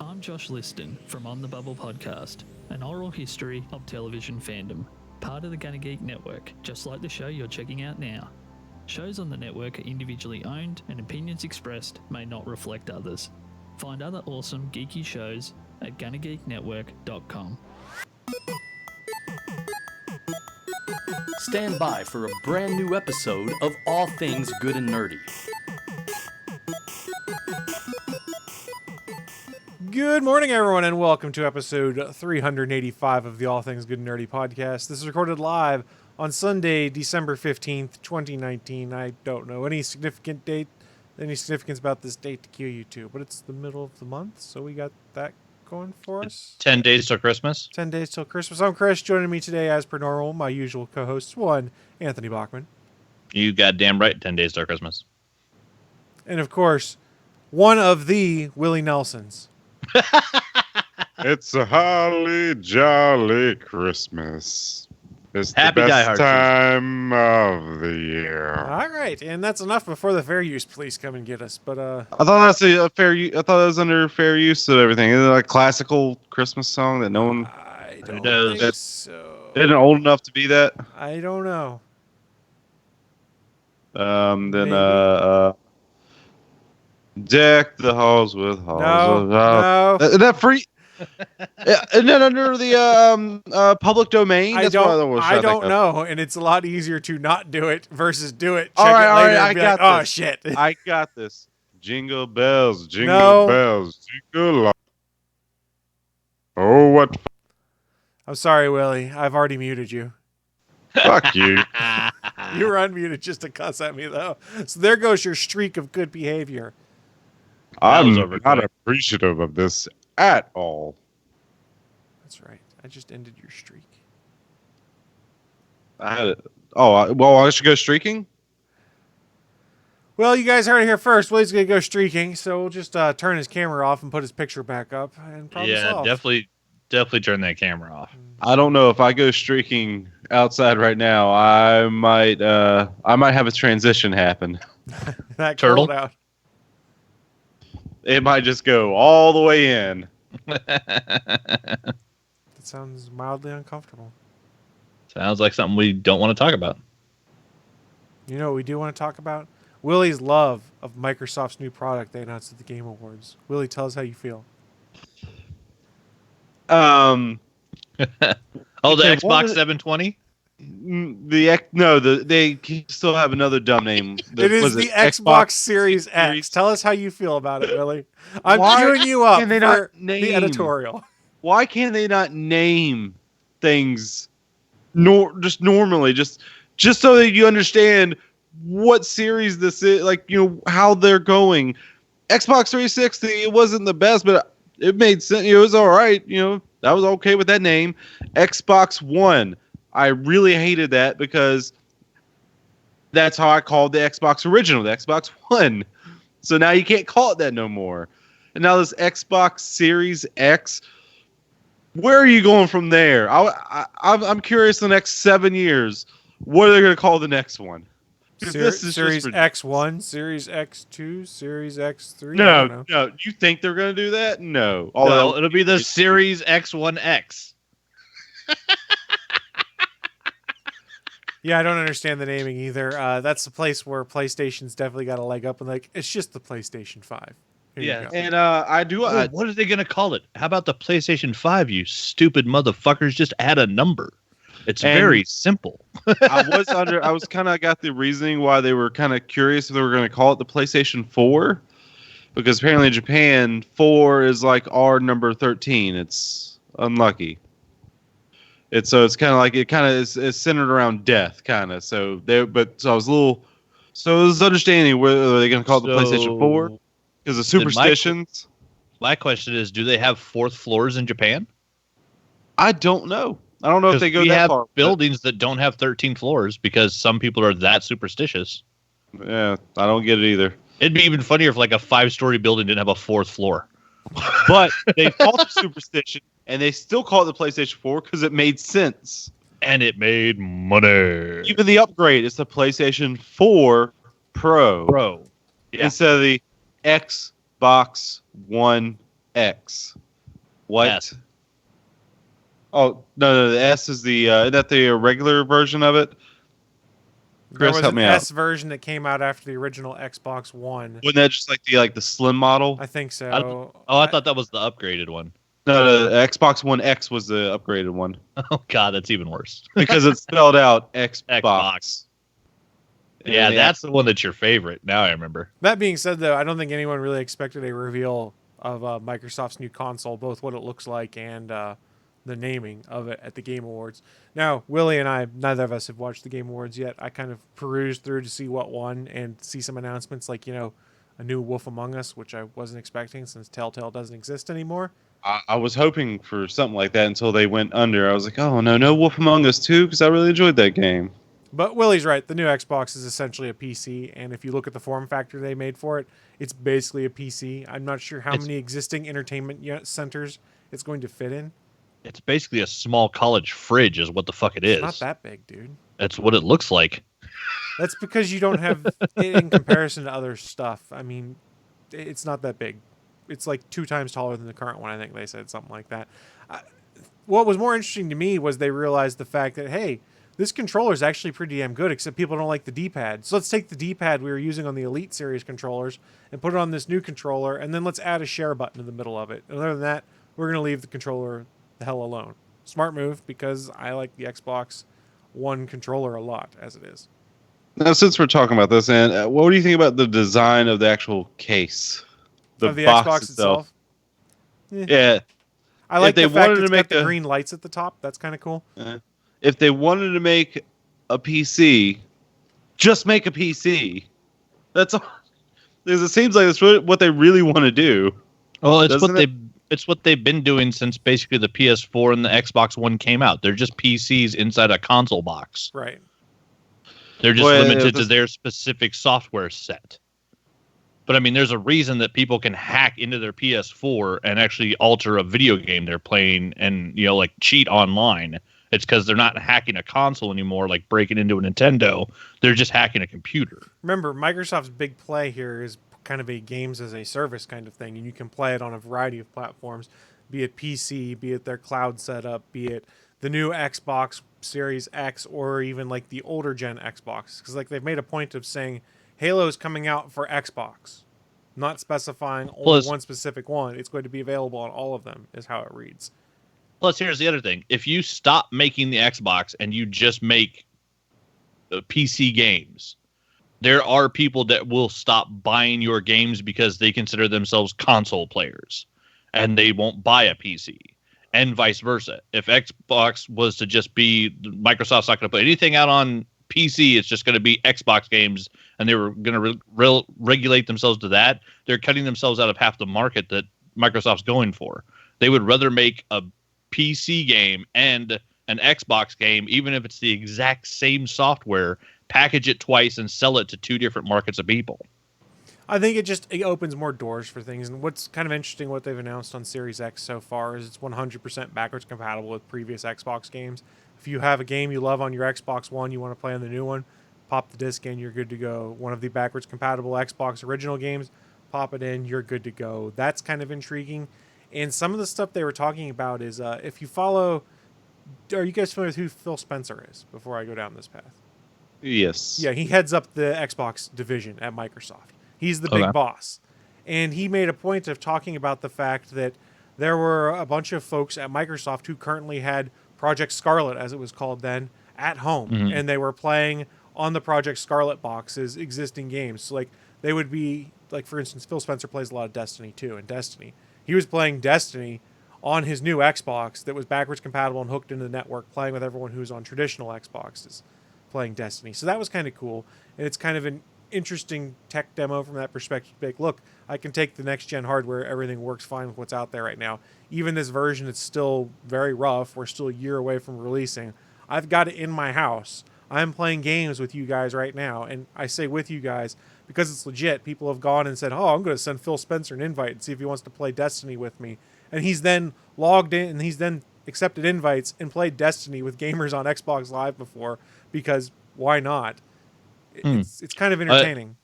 I'm Josh Liston from On the Bubble podcast, an oral history of television fandom, part of the Gonna Geek Network, just like the show you're checking out now. Shows on the network are individually owned, and opinions expressed may not reflect others. Find other awesome geeky shows at GonnaGeekNetwork.com. Stand by for a brand new episode of All Things Good and Nerdy. Good morning, everyone, and welcome to episode 385 of the All Things Good and Nerdy podcast. This is recorded live on Sunday, December 15th, 2019. I don't know any significance about this date to cue you to, but it's the middle of the month, so we got that going for us. 10 days till Christmas. 10 days till Christmas. I'm Chris. Joining me today, as per normal, my usual co-hosts, one, Anthony Bachman. You goddamn right, 10 days till Christmas. And, of course, one of the Willie Nelsons. It's a holly jolly Christmas. It's Happy the Die best Hard time of the year. All right, and that's enough before the fair use police come and get us. But I thought that's a fair. I thought that was under fair use of everything. Isn't it like a classical Christmas song that no one? I don't does. think so. Isn't it old enough to be that? I don't know. Then Maybe. Deck the halls with halls. No. Isn't that free? Yeah, isn't that under the public domain? I That's what don't. was I trying to don't think of. know, and it's a lot easier to not do it versus do it. All Check right, it all later right, and I be got like, oh this. shit. I got this. Jingle bells, jingle No. bells, jingle all. Oh, what? I'm sorry, Willie. I've already muted you. Fuck you. You were unmuted just to cuss at me, though. So there goes your streak of good behavior. I'm was over not quick. appreciative of this at all. That's right. I just ended your streak. I should go streaking? Well, you guys heard it here first. Willie's going to go streaking, so we'll just turn his camera off and put his picture back up. And problem Yeah, solved. definitely turn that camera off. I don't know. If I go streaking outside right now, I might have a transition happen. That Turtle? cold out. It might just go all the way in. That sounds mildly uncomfortable. Sounds like something we don't want to talk about. You know what we do want to talk about? Willie's love of Microsoft's new product they announced at the Game Awards. Willie, tell us how you feel. Oh, the Okay, Xbox what is- 720? They still have another dumb name. It is the Xbox Series X. Series. Tell us how you feel about it, Willie. I'm Why queuing you up can they for not the name- editorial. Why can't they not name things just normally, just so that you understand what series this is, like, how they're going. Xbox 360, it wasn't the best, but it made sense. It was all right. I was okay with that name. Xbox One, I really hated that because that's how I called the Xbox original, the Xbox One. So now you can't call it that no more. And now this Xbox Series X, where are you going from there? I'm curious the next 7 years, what are they going to call the next one? 'Cause this is Series just X1, Series X2, Series X3. I don't know. no. You think they're going to do that? No. No, it'll be the Series X1X. Yeah, I don't understand the naming either. That's the place where PlayStation's definitely got a leg up, and it's just the PlayStation 5. Here you Yeah, go. And I do. What are they going to call it? How about the PlayStation 5, you stupid motherfuckers? Just add a number. It's And- very simple. I was kind of got the reasoning why they were kind of curious if they were going to call it the PlayStation 4, because apparently in Japan 4 is like our number 13. It's unlucky. It's kind of like it kind of is centered around death, kind of. So I was a little. So it was understanding whether they're going to call it the PlayStation 4 because of superstitions. My question is, do they have fourth floors in Japan? I don't know. I don't know if they go we that have far. buildings that don't have 13 floors because some people are that superstitious. Yeah, I don't get it either. It'd be even funnier if like a 5-story building didn't have a fourth floor. But they fought the superstition, and they still call it the PlayStation 4 because it made sense. And it made money. Even the upgrade is the PlayStation 4 Pro. Bro. Yeah. Instead of the Xbox One X. What? S. Oh no, the S is the isn't that the regular version of it? There Chris, was help an me out. S version that came out after the original Xbox One. Wasn't that just like the slim model? I think so. I thought that was the upgraded one. No, the Xbox One X was the upgraded one Oh God, that's even worse. because it's spelled out Xbox. Xbox. Yeah, that's the one that's your favorite. Now I remember. That being said, though, I don't think anyone really expected a reveal of Microsoft's new console, both what it looks like and the naming of it at the Game Awards. Now, Willie and I, neither of us have watched the Game Awards yet. I kind of perused through to see what won and see some announcements like, a new Wolf Among Us, which I wasn't expecting since Telltale doesn't exist anymore. I was hoping for something like that until they went under. I was like, oh no Wolf Among Us 2 because I really enjoyed that game. But Willie's right. The new Xbox is essentially a PC, and if you look at the form factor they made for it, it's basically a PC. I'm not sure how many existing entertainment centers it's going to fit in. It's basically a small college fridge, is what the fuck it is. It's not that big, dude. That's what it looks like. That's because you don't have it in comparison to other stuff. I mean, it's not that big. It's like 2 times taller than the current one. I think they said something like that. What was more interesting to me was they realized the fact that, hey, this controller is actually pretty damn good, except people don't like the D-pad. So let's take the D-pad we were using on the Elite Series controllers and put it on this new controller, and then let's add a share button in the middle of it. And other than that, we're going to leave the controller the hell alone. Smart move, because I like the Xbox One controller a lot, as it is. Now, since we're talking about this, and what do you think about the design of the actual case? Of the box Xbox itself? Yeah. I like If they the fact wanted it's to make got the a- green lights at the top. That's kind of cool. If they wanted to make a PC, just make a PC. That's all. Because it seems like that's really what they really want to do. Well, Doesn't it's what they've been doing since basically the PS4 and the Xbox One came out. They're just PCs inside a console box. Right. They're just Well, limited to this- their specific software set. But I mean, there's a reason that people can hack into their PS4 and actually alter a video game they're playing and, like cheat online. It's because they're not hacking a console anymore, like breaking into a Nintendo. They're just hacking a computer. Remember, Microsoft's big play here is kind of a games as a service kind of thing, and you can play it on a variety of platforms, be it PC, be it their cloud setup, be it the new Xbox Series X, or even like the older gen Xbox. Because like they've made a point of saying Halo is coming out for Xbox, not specifying only Plus- one specific one. It's going to be available on all of them, is how it reads. Plus, here's the other thing. If you stop making the Xbox and you just make PC games, there are people that will stop buying your games because they consider themselves console players and they won't buy a PC, and vice versa. If Xbox was to just be Microsoft's not going to put anything out on PC, it's just going to be Xbox games, and they were going to regulate themselves to that, they're cutting themselves out of half the market that Microsoft's going for. They would rather make a PC game and an Xbox game, even if it's the exact same software, package it twice and sell it to 2 different markets of people. I think it opens more doors for things. And what's kind of interesting, what they've announced on Series X so far, is it's 100% backwards compatible with previous Xbox games. If you have a game you love on your Xbox One, you want to play on the new one, pop the disc in, you're good to go. One of the backwards compatible Xbox original games, pop it in, you're good to go. That's kind of intriguing. And some of the stuff they were talking about is if you follow... Are you guys familiar with who Phil Spencer is, before I go down this path? Yes. Yeah, he heads up the Xbox division at Microsoft. He's the big boss. And he made a point of talking about the fact that there were a bunch of folks at Microsoft who currently had Project Scarlet, as it was called then, at home. Mhm. And they were playing on the Project Scarlet boxes existing games. So, like, they would be, like, for instance, Phil Spencer plays a lot of Destiny 2 and Destiny. He was playing Destiny on his new Xbox that was backwards compatible and hooked into the network, playing with everyone who's on traditional Xboxes playing Destiny. So that was kind of cool. And it's kind of an interesting tech demo from that perspective. Like, look, I can take the next gen hardware, everything works fine with what's out there right now. Even this version, it's still very rough. We're still a year away from releasing. I've got it in my house. I'm playing games with you guys right now. And I say with you guys because it's legit. People have gone and said, oh, I'm going to send Phil Spencer an invite and see if he wants to play Destiny with me. And he's then logged in and he's then accepted invites and played Destiny with gamers on Xbox Live before, because why not? It's kind of entertaining.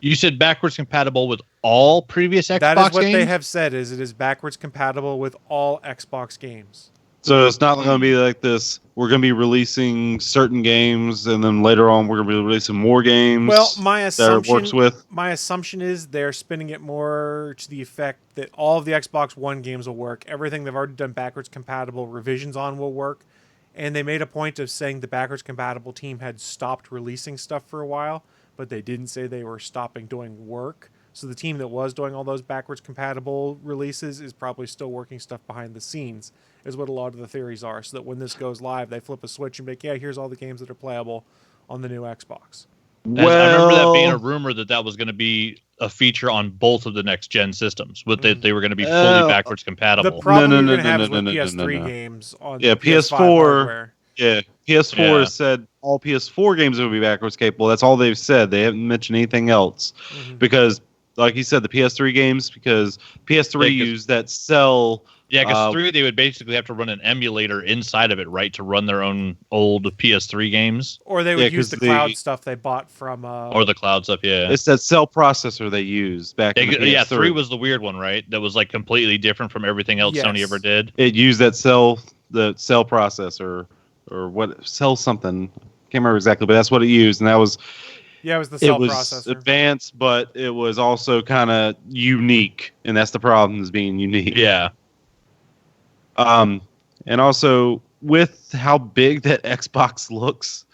You said backwards compatible with all previous Xbox That is what games? they have said. Is it is backwards compatible with all Xbox games. So it's not going to be like this. We're going to be releasing certain games, and then later on we're going to be releasing more games. Well, my that it works assumption with. my assumption is they're spinning it more to the effect that all of the Xbox One games will work. Everything they've already done backwards compatible revisions on will work. And they made a point of saying the backwards compatible team had stopped releasing stuff for a while, but they didn't say they were stopping doing work. So the team that was doing all those backwards compatible releases is probably still working stuff behind the scenes, is what a lot of the theories are. So that when this goes live, they flip a switch and be like, yeah, here's all the games that are playable on the new Xbox. And I remember that being a rumor that was going to be a feature on both of the next gen systems, with that they were going to be fully backwards The compatible. problem No, you're no, going to no, have no, is no, with no, no, PS3 no. games on Yeah, PS5 PS4 hardware. Yeah, PS4 Yeah. has said all PS4 games will be backwards capable. That's all they've said. They haven't mentioned anything else because, like you said, the PS3 games, because PS3 Yeah, 'cause- used that cell. Yeah, because 3, they would basically have to run an emulator inside of it, right, to run their own old PS3 games Or they would Yeah, use 'cause the cloud the- stuff they bought from... or the cloud stuff. Yeah, It's that cell processor they used back in the PS3. yeah. 3 was the weird one, right? That was like completely different from everything else Sony Yes. ever did. It used that the cell processor or what cell something. Can't remember exactly, but that's what it used, and that was Yeah, it was the cell it was processor. advanced, but it was also kind of unique, and that's the problem is being unique. Yeah, And also with how big that Xbox looks,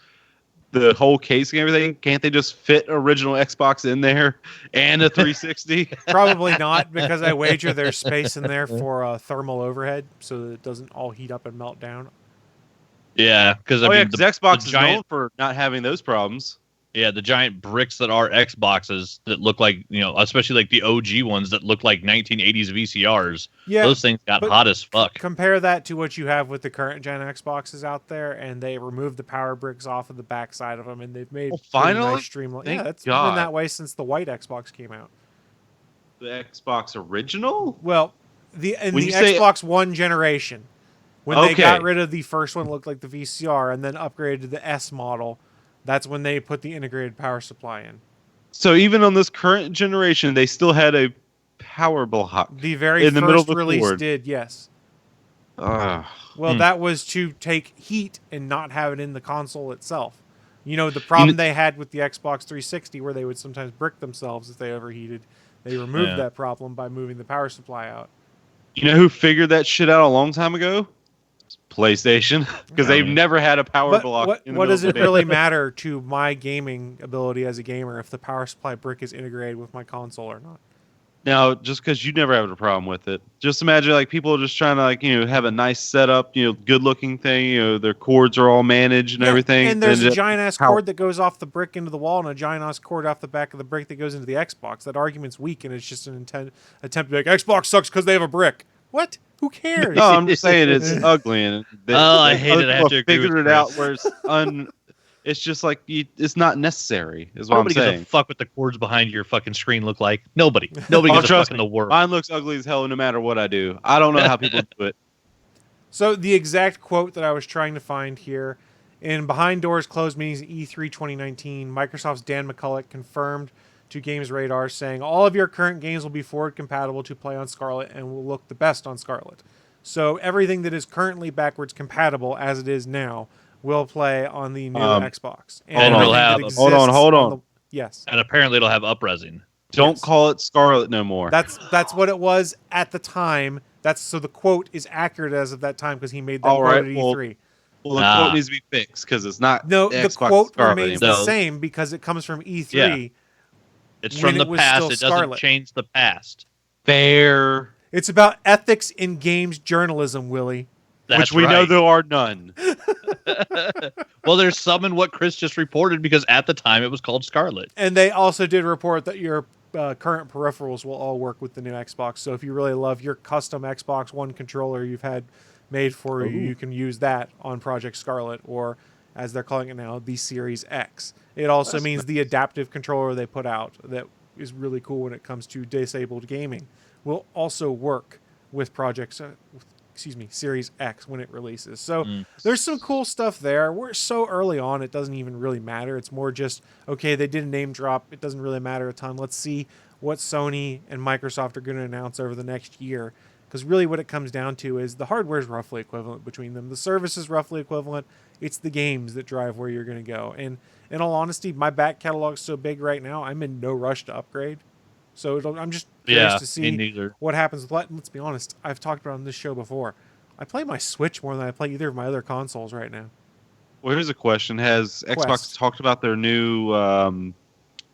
the whole case and everything, can't they just fit original Xbox in there and a 360? Probably not, because I wager there's space in there for thermal overhead, so that it doesn't all heat up and melt down. yeah. Because Oh yeah, because Xbox is known giant, for not having those problems. the giant bricks that are Xboxes that look like, especially like the OG ones that look like 1980s VCRs. Yeah, Those things got but hot as fuck. compare that to what you have with the current gen Xboxes out there, and they removed the power bricks off of the backside of them, and they've made pretty finally? nice streamline. Thank Yeah, it's God. been that way since the white Xbox came out. The Xbox original? Well, the When you say- Xbox One generation, when they Okay. got rid of the first one that looked like the VCR and then upgraded to the S model, that's when they put the integrated power supply in. So even on this current generation, they still had a power block. The very In the middle first of the release cord. did, yes. Ugh. Well, that was to take heat and not have it in the console itself. The problem they had with the Xbox 360, where they would sometimes brick themselves if they overheated, they removed Yeah. that problem by moving the power supply out. You know who figured that shit out a long time ago? PlayStation, because they've never had a power But block. what in the what middle does of it the day. really matter to my gaming ability as a gamer if the power supply brick is integrated with my console or not? Now, just because you never had a problem with it, just imagine like people are just trying to have a nice setup, good looking thing. Their cords are all managed and Yeah, everything. And there's a just giant ass how- cord that goes off the brick into the wall, and a giant ass cord off the back of the brick that goes into the Xbox. That argument's weak, and it's just an attempt to be like Xbox sucks because they have a brick. What? Who cares? No, I'm just saying it's ugly and I hate it. I have to agree figured with it out Chris. where it's just like it's not necessary. Is what Nobody I'm gives saying. a fuck what the cords behind your fucking screen look like. Nobody gives a fuck trust in me. the world. Mine looks ugly as hell no matter what I do. I don't know how people do it. So the exact quote that I was trying to find here, in behind doors closed meetings at E3 2019, Microsoft's Dan McCulloch confirmed to Games Radar, saying all of your current games will be forward compatible to play on Scarlet and will look the best on Scarlet. So everything that is currently backwards compatible as it is now will play on the new Xbox. And everything it'll that have- exists hold on. the- yes. And apparently it'll have upresing. Don't Yes. call it Scarlet no more. That's what it was at the time. So the quote is accurate as of that time because he made that All quote right, at well, E3. Well, the Ah. quote needs to be fixed because it's not. No, the Xbox quote Scarlet remains anymore. the same because it comes from E3. Yeah. It's When from it the was past. still It doesn't Scarlet. change the past. Fair, It's about ethics in games journalism, Willie. That's which we know right. there are none. Well, there's some in what Chris just reported because at the time it was called Scarlet. And they also did report that your current peripherals will all work with the new Xbox. So if you really love your custom Xbox One controller you've had made for you, you can use that on Project Scarlet, or as they're calling it now, the Series X. It also means the adaptive controller they put out that is really cool when it comes to disabled gaming will also work with Series X when it releases. So there's some cool stuff there. We're so early on, it doesn't even really matter. It's more just, okay, they did a name drop. It doesn't really matter a ton. Let's see what Sony and Microsoft are going to announce over the next year. Because really what it comes down to is the hardware is roughly equivalent between them. The service is roughly equivalent. It's the games that drive where you're going to go. And in all honesty, my back catalog's so big right now, I'm in no rush to upgrade. So I'm just curious to see what happens with that. And let's be honest, I've talked about it on this show before. I play my Switch more than I play either of my other consoles right now. Well, here's a question. Has Xbox talked about their new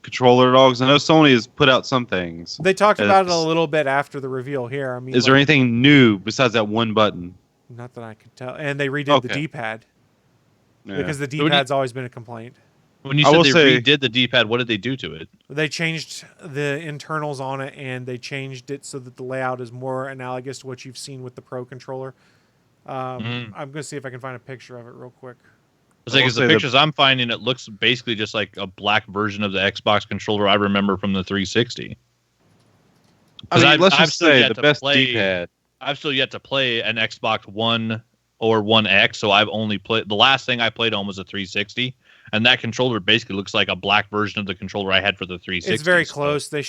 controller dogs? I know Sony has put out some things. They talked about it a little bit after the reveal here. I mean, is there anything new besides that one button? Not that I could tell. And they redid the D-pad. Yeah. Because the D-pad's always been a complaint. When you said they redid the D-pad, what did they do to it? They changed the internals on it, and they changed it so that the layout is more analogous to what you've seen with the Pro controller. I'm going to see if I can find a picture of it real quick. Because the pictures I'm finding, it looks basically just like a black version of the Xbox controller I remember from the 360. I mean, let's just say the best D-pad. I've still yet to play an Xbox One or One X, so I've only played... The last thing I played on was a 360, and that controller basically looks like a black version of the controller I had for the 360. It's very close. They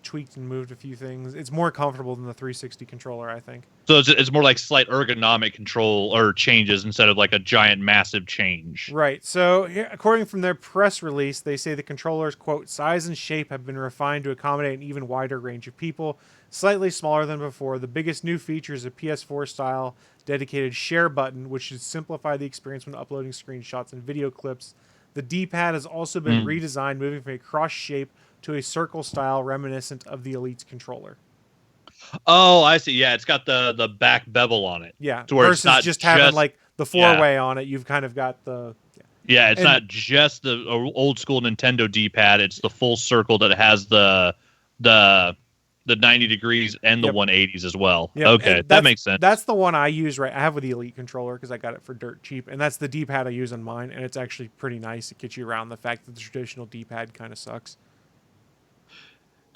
tweaked and moved a few things. It's more comfortable than the 360 controller, I think. So it's more like slight ergonomic control or changes instead of like a giant massive change. Right. So according from their press release, they say the controller's, quote, size and shape have been refined to accommodate an even wider range of people, slightly smaller than before. The biggest new feature is a PS4 style dedicated share button, which should simplify the experience when uploading screenshots and video clips. The D-pad has also been redesigned, moving from a cross shape to a circle style reminiscent of the Elite's controller. Oh, I see. Yeah, it's got the back bevel on it. Yeah, to where versus it's not just having like the four-way on it. You've kind of got the... Yeah, it's not just the old school Nintendo D-pad. It's the full circle that has the 90 degrees and the 180s as well. Yep. Okay, that makes sense. That's the one I use. I have with the Elite controller because I got it for dirt cheap, and that's the D-pad I use on mine, and it's actually pretty nice. It gets you around the fact that the traditional D-pad kind of sucks.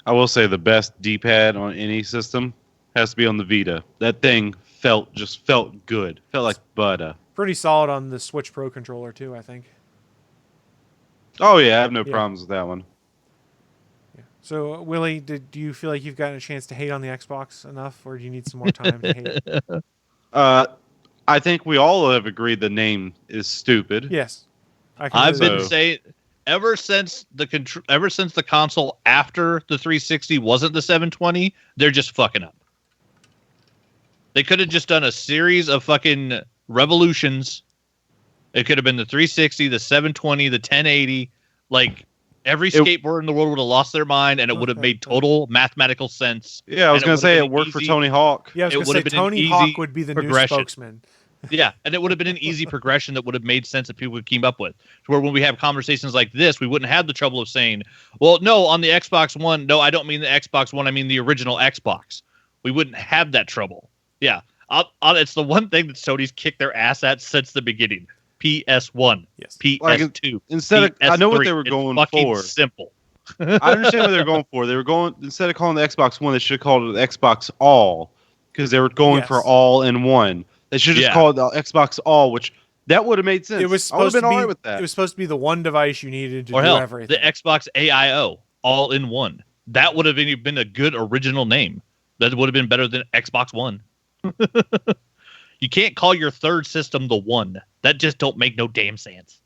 I will say the best D-pad on any system has to be on the Vita. That thing felt good. Felt like butter. Pretty solid on the Switch Pro controller too, I think. Oh yeah, I have no problems with that one. Yeah. So Willie, do you feel like you've gotten a chance to hate on the Xbox enough, or do you need some more time to hate? I think we all have agreed the name is stupid. Yes, I've been saying ever since the console after the 360 wasn't the 720, they're just fucking up. They could have just done a series of fucking revolutions. It could have been the 360, the 720, the 1080. Like every skateboarder in the world would have lost their mind, and it would have made total mathematical sense. Yeah, I was going to say it worked for Tony Hawk. Yeah, I was going to say Tony Hawk would be the new spokesman. Yeah, and it would have been an easy progression that would have made sense that people would keep up with. To where when we have conversations like this, we wouldn't have the trouble of saying, well, no, on the Xbox One, no, I don't mean the Xbox One, I mean the original Xbox. We wouldn't have that trouble. Yeah, it's the one thing that Sony's kicked their ass at since the beginning. PS1, yes. PS2. Instead of, I know what they were going for. Simple. I understand what they were going for. They were going, instead of calling the Xbox One, they should have called it the Xbox All, because they were going for all in one. They should just call it the Xbox All, which that would have made sense. It was supposed to be all right with that. It was supposed to be the one device you needed to do everything. The Xbox AIO, all in one. That would have been a good original name. That would have been better than Xbox One. You can't call your third system the One. That just don't make no damn sense.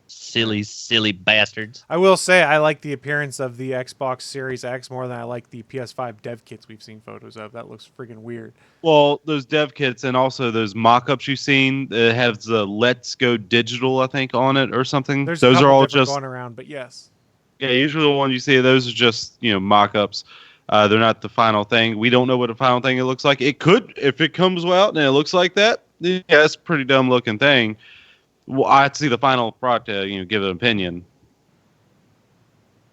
Silly bastards. I will say I like the appearance of the Xbox Series X more than I like the PS5 dev kits we've seen photos of. That looks freaking weird. Well, those dev kits and also those mock-ups you've seen that have the Let's Go Digital, I think, on it or something. Those are all just going around, but yes. Yeah, usually the ones you see, those are just mock-ups. They're not the final thing. We don't know what a final thing it looks like. It could, if it comes out and it looks like that. Yeah, it's a pretty dumb looking thing. Well, I'd see the final product to give an opinion.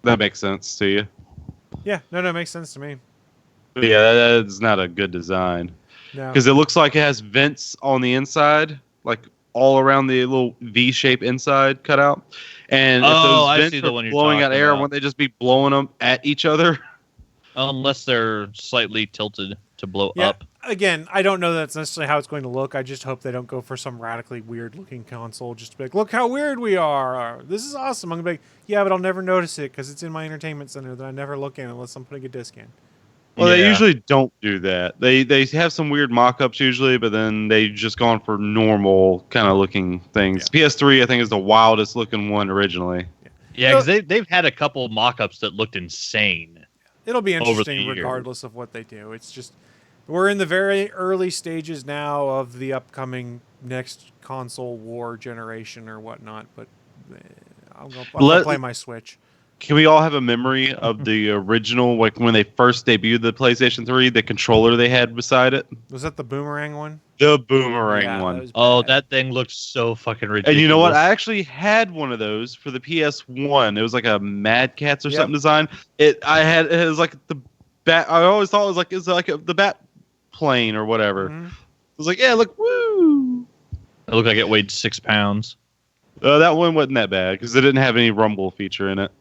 That makes sense to you? Yeah, no, it makes sense to me. But yeah, that's not a good design. No. Because it looks like it has vents on the inside, like all around the little V-shape inside cutout. And if those vents are blowing out air, wouldn't they just be blowing them at each other? Unless they're slightly tilted to blow up. again, I don't know that's necessarily how it's going to look. I just hope they don't go for some radically weird looking console. Just to be like, look how weird we are. This is awesome. I'm going to be like, yeah, but I'll never notice it because it's in my entertainment center that I never look in unless I'm putting a disc in. Well, they Yeah. usually don't do that. They have some weird mock-ups usually, but then they just gone for normal kind of looking things. PS3, I think, is the wildest looking one originally. Yeah, because they've had a couple mock-ups that looked insane. It'll be Over the interesting years. regardless of what they do. It's just we're in the very early stages now of the upcoming next console war generation or whatnot. But I'm gonna play my Switch. Can we all have a memory of the original, like when they first debuted the PlayStation 3, the controller they had beside it? Was that the boomerang one? The boomerang Yeah, one. that was Oh, bad. that thing looked so fucking ridiculous. And you know what? I actually had one of those for the PS1. It was like a Mad Cats or something design. It was like the bat. I always thought it was like the bat plane or whatever. Mhm. I was like, yeah, look, woo. It looked like it weighed 6 pounds. That one wasn't that bad because it didn't have any rumble feature in it.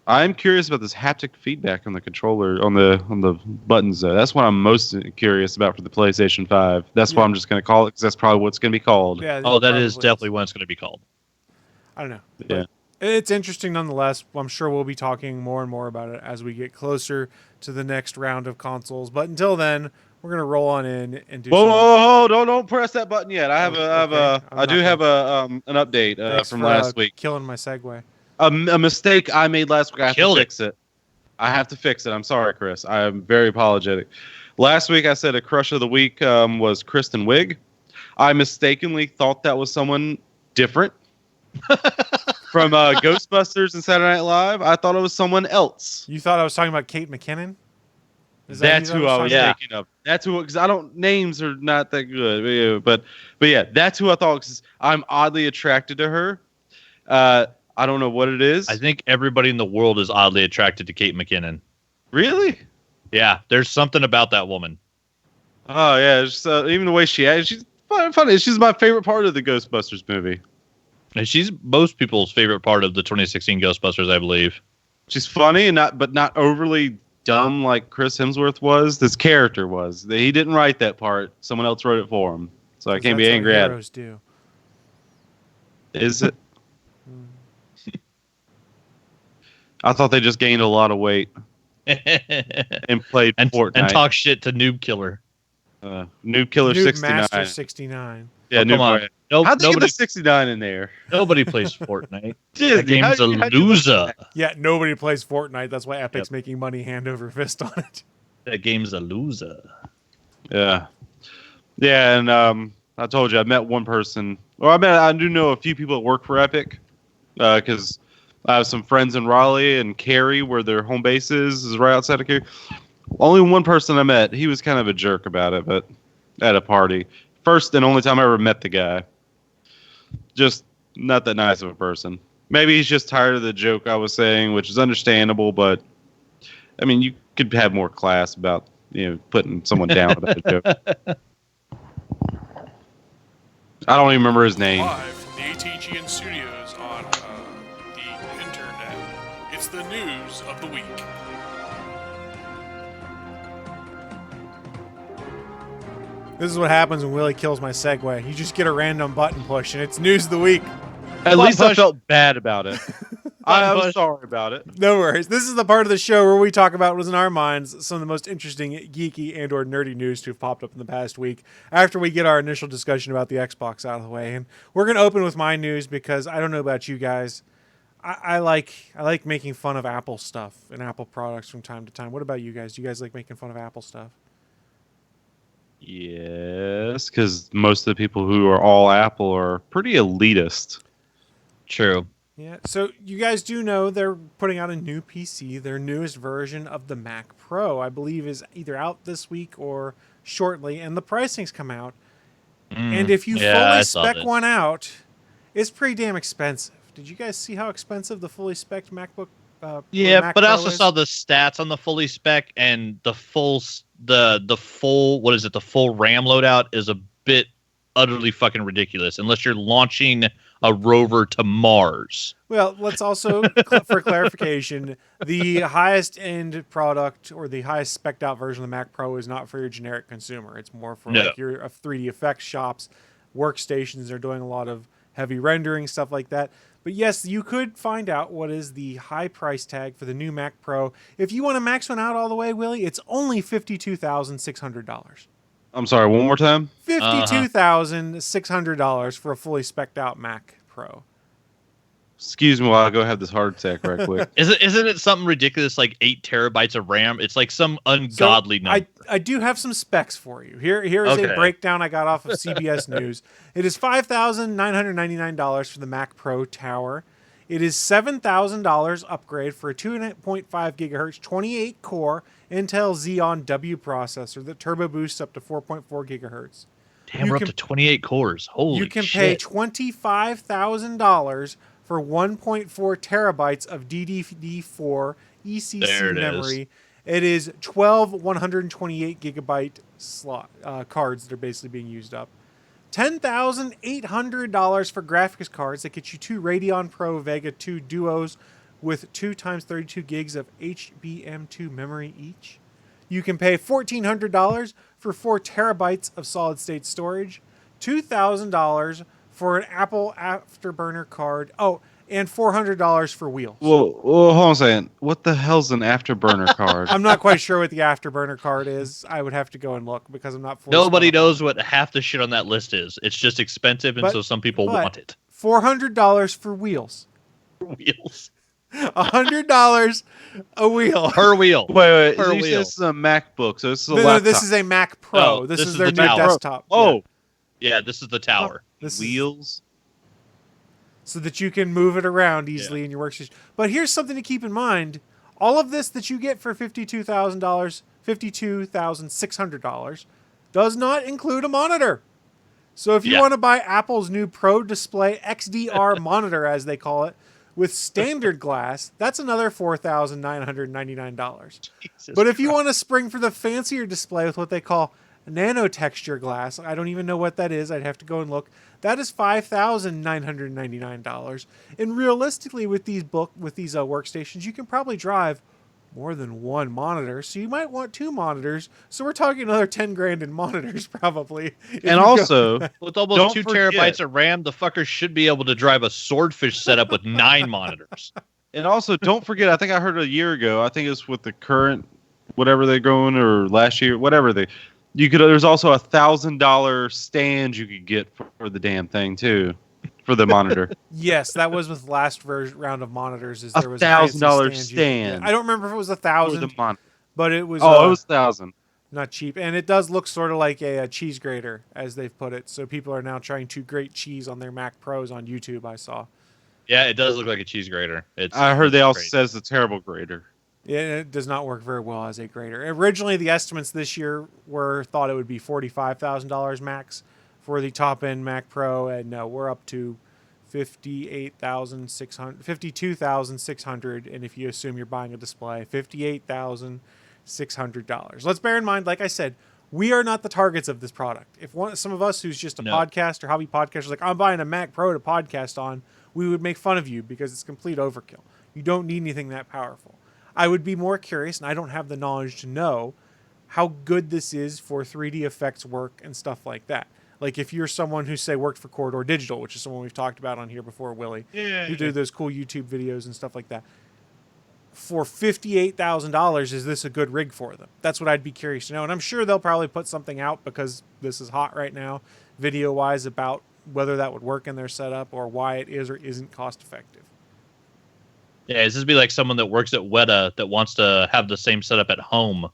I'm curious about this haptic feedback on the controller on the buttons though. That's what I'm most curious about for the PlayStation 5. That's what I'm just going to call it because that's probably what's going to be called. Yeah, Oh, that is probably definitely what it's going to be called. I don't know. Yeah. But it's interesting nonetheless. I'm sure we'll be talking more and more about it as we get closer to the next round of consoles. But until then, we're gonna roll on in and do. Whoa! Don't press that button yet. I do have an update Thanks from for, last week. Killing my segue. A mistake I made last week. I have Killed to it. fix it. I have to fix it. I'm sorry, Chris. I am very apologetic. Last week I said a crush of the week was Kristen Wiig. I mistakenly thought that was someone different from Ghostbusters and Saturday Night Live. I thought it was someone else. You thought I was talking about Kate McKinnon? That's who I was Yeah. thinking of. That's who, because I don't, names are not that good. But yeah, that's who I thought, because I'm oddly attracted to her. I don't know what it is. I think everybody in the world is oddly attracted to Kate McKinnon. Really? Yeah, there's something about that woman. Oh, yeah. Just, even the way she acts, she's funny. She's my favorite part of the Ghostbusters movie. And she's most people's favorite part of the 2016 Ghostbusters, I believe. She's funny and not overly dumb like Chris Hemsworth was. This character was. He didn't write that part. Someone else wrote it for him. So I can't be angry at it. Do. Is it? I thought they just gained a lot of weight and played Fortnite. and talk shit to Noob Killer. Noob Killer Noob 69. Master 69. Yeah, Oh, come on. Noob. No, How'd they get nobody, the 69 in there? nobody plays Fortnite. Disney, That game's a how'd you look loser. at that? Yeah, nobody plays Fortnite. That's why Epic's Yep. making money hand over fist on it. That game's a loser. Yeah. Yeah, and I told you I met one person. Well, I do know a few people that work for Epic because I have some friends in Raleigh and Cary, where their home base is right outside of Cary. Only one person I met. He was kind of a jerk about it, but at a party. First and only time I ever met the guy. Just not that nice of a person. Maybe he's just tired of the joke I was saying, which is understandable, but I mean, you could have more class about, putting someone down about a joke. I don't even remember his name. Live from the ATGN studios on the internet. It's the news of the week. This is what happens when Willie kills my segue. You just get a random button push, and it's news of the week. At least I push. felt bad about it. I'm push. sorry about it. No worries. This is the part of the show where we talk about what is in our minds some of the most interesting, geeky, and or nerdy news to have popped up in the past week after we get our initial discussion about the Xbox out of the way. And we're going to open with my news because I don't know about you guys. I like making fun of Apple stuff and Apple products from time to time. What about you guys? Do you guys like making fun of Apple stuff? Yes, because most of the people who are all Apple are pretty elitist. True. Yeah, so you guys do know they're putting out a new PC. Their newest version of the Mac Pro, I believe, is either out this week or shortly, and the pricing's come out. And if you yeah, fully I saw spec this. one out, it's pretty damn expensive. Did you guys see how expensive the fully spec'd MacBook? Yeah, Mac but I Pro also is? saw the stats on the fully spec, and the full what is it? The full RAM loadout is a bit utterly fucking ridiculous. Unless you're launching a rover to Mars. Well, let's also, for clarification, the highest end product or the highest spec'd out version of the Mac Pro is not for your generic consumer. It's more for No. like your 3D effects shops, workstations. They're doing a lot of heavy rendering, stuff like that. But yes, you could find out what is the high price tag for the new Mac Pro. If you want to max one out all the way, Willie, it's only $52,600. I'm sorry, one more time? $52,600 for a fully spec'd out Mac Pro. Excuse me while I go have this heart attack right quick. Isn't it something ridiculous like 8 terabytes of RAM? It's like some ungodly number. I do have some specs for you. Here is Okay. a breakdown I got off of CBS News. It is $5,999 for the Mac Pro Tower. It is $7,000 upgrade for a 2.5 gigahertz 28 core Intel Xeon W processor that turbo boosts up to 4.4 gigahertz. Damn, you we're can- up to 28 cores. Holy You can shit. pay $25,000 for 1.4 terabytes of DDR4 ECC There it is. memory. It is 12 128 gigabyte slot cards that are basically being used up. $10,800 for graphics cards that get you 2 Radeon Pro Vega 2 Duos with 2 times 32 gigs of HBM2 memory each. You can pay $1,400 for 4 terabytes of solid state storage, $2,000 for an Apple Afterburner card. Oh, and $400 for wheels. Well, hold on a second. What the hell's an afterburner card? I'm not quite sure what the Afterburner card is. I would have to go and look because I'm not fully Nobody spelled. knows what half the shit on that list is. It's just expensive, and But- so some people but- want it. $400 for wheels. Wheels $100 a wheel. per wheel. Wait. Per So you said wheel. this is a MacBook, so this is a No, laptop. this is a Mac Pro. No, this this is is their the new tower. desktop. Oh, Yeah, this is the tower. This is- wheels. so that you can move it around easily in your workstation. But here's something to keep in mind. All of this that you get for $52,600 does not include a monitor. So if you Yeah. want to buy Apple's new Pro Display XDR monitor, as they call it, with standard glass, that's another $4,999. Jesus But if you Christ. want to spring for the fancier display with what they call nano texture glass, I don't even know what that is. I'd have to go and look. That is $5,999. And realistically, with these workstations, you can probably drive more than one monitor. So you might want 2 monitors. So we're talking another 10 grand in monitors probably. if you And go- also, with almost don't 2 forget- terabytes of RAM, the fucker should be able to drive a swordfish setup with 9 monitors. don't forget, I think I heard a year ago, I think it's with the current, whatever they're going, or last year, there's also $1,000 stand you could get for the damn thing too, for the monitor. Yes, that was with last round of monitors. Is A there was a fancy $1,000 stand you could stand. get. I don't remember if it was For the 1,000, monitor. but it was. Oh, it was 1,000. Not cheap, and it does look sort of like a cheese grater, as they've put it. So people are now trying to grate cheese on their Mac Pros on YouTube. I saw. Yeah, it does look like a cheese grater. I heard they also great. says it's a terrible grader. Yeah, it does not work very well as a grater. Originally, the estimates this year thought it would be $45,000 max for the top end Mac Pro, and no, we're up to $52,600, and if you assume you're buying a display, $58,600. Let's bear in mind, like I said, we are not the targets of this product. If some of us who's just a No. podcast or hobby podcaster, like I'm buying a Mac Pro to podcast on, we would make fun of you because it's complete overkill. You don't need anything that powerful. I would be more curious, and I don't have the knowledge to know how good this is for 3D effects work and stuff like that. Like if you're someone who, say, worked for Corridor Digital, which is someone we've talked about on here before, Willie, who do those cool YouTube videos and stuff like that. For $58,000, is this a good rig for them? That's what I'd be curious to know. And I'm sure they'll probably put something out because this is hot right now, video-wise, about whether that would work in their setup or why it is or isn't cost-effective. Yeah, this would be like someone that works at Weta that wants to have the same setup at home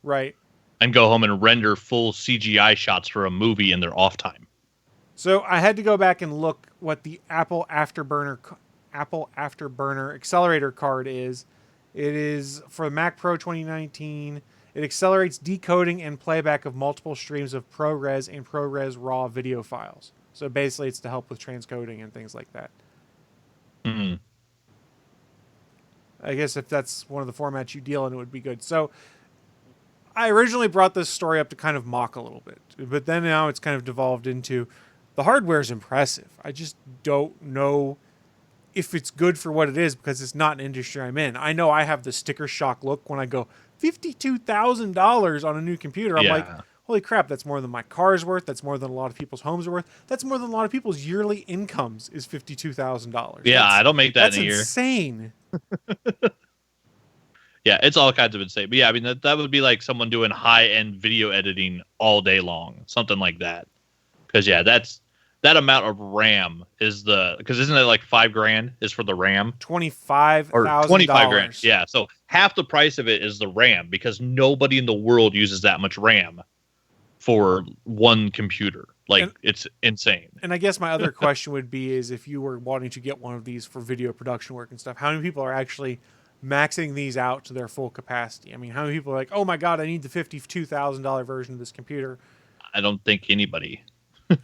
Right. and go home and render full CGI shots for a movie in their off time. So I had to go back and look what the Apple Afterburner accelerator card is. It is for Mac Pro 2019. It accelerates decoding and playback of multiple streams of ProRes and ProRes RAW video files. So basically, it's to help with transcoding and things like that. Mm. I guess if that's one of the formats you deal in, it would be good. So I originally brought this story up to kind of mock a little bit, but then now it's kind of devolved into The hardware is impressive. I just don't know if it's good for what it is because it's not an industry I'm in. I know I have the sticker shock look when I go $52,000 on a new computer. I'm like, holy crap, that's more than my car's worth. That's more than a lot of people's homes are worth. That's more than a lot of people's yearly incomes is $52,000. Yeah, I don't make that that's in a year. Insane. Yeah, it's all kinds of insane. But yeah, I mean, that would be like someone doing high-end video editing all day long, something like that. Because, yeah, that amount of RAM is because isn't it like $5,000 is for the RAM? $25,000. Or $25,000. Yeah, so half the price of it is the RAM because nobody in the world uses that much RAM for one computer. It's insane. And I guess my other question would be is if you were wanting to get one of these for video production work and stuff, how many people are actually maxing these out to their full capacity? I mean, how many people are like, oh my God, I need the $52,000 version of this computer? I don't think anybody.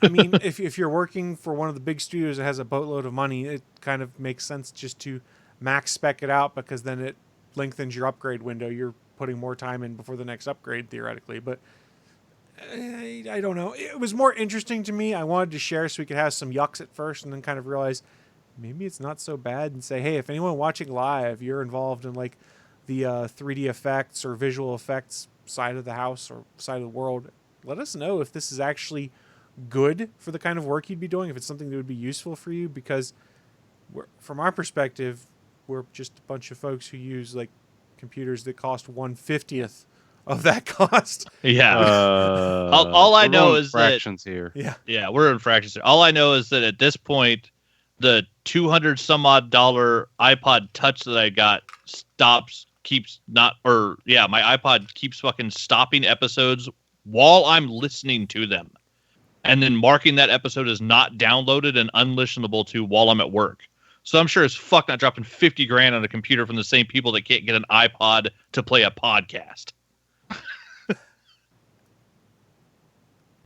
I mean, if you're working for one of the big studios that has a boatload of money, it kind of makes sense just to max spec it out because then it lengthens your upgrade window. You're putting more time in before the next upgrade, theoretically. But I don't know. It was more interesting to me. I wanted to share so we could have some yucks at first and then kind of realize maybe it's not so bad and say, hey, if anyone watching live, you're involved in like the 3D effects or visual effects side of the house or side of the world, let us know if this is actually good for the kind of work you'd be doing, if it's something that would be useful for you, because from our perspective, we're just a bunch of folks who use like computers that cost 1/50th of that cost. Yeah. All I know is fractions that here. Yeah, we're in fractions here. All I know is that at this point, the $200 some odd iPod Touch that I got my iPod keeps fucking stopping episodes while I'm listening to them, and then marking that episode as not downloaded and unlistenable to while I'm at work. So I'm sure as fuck not dropping $50,000 on a computer from the same people that can't get an iPod to play a podcast.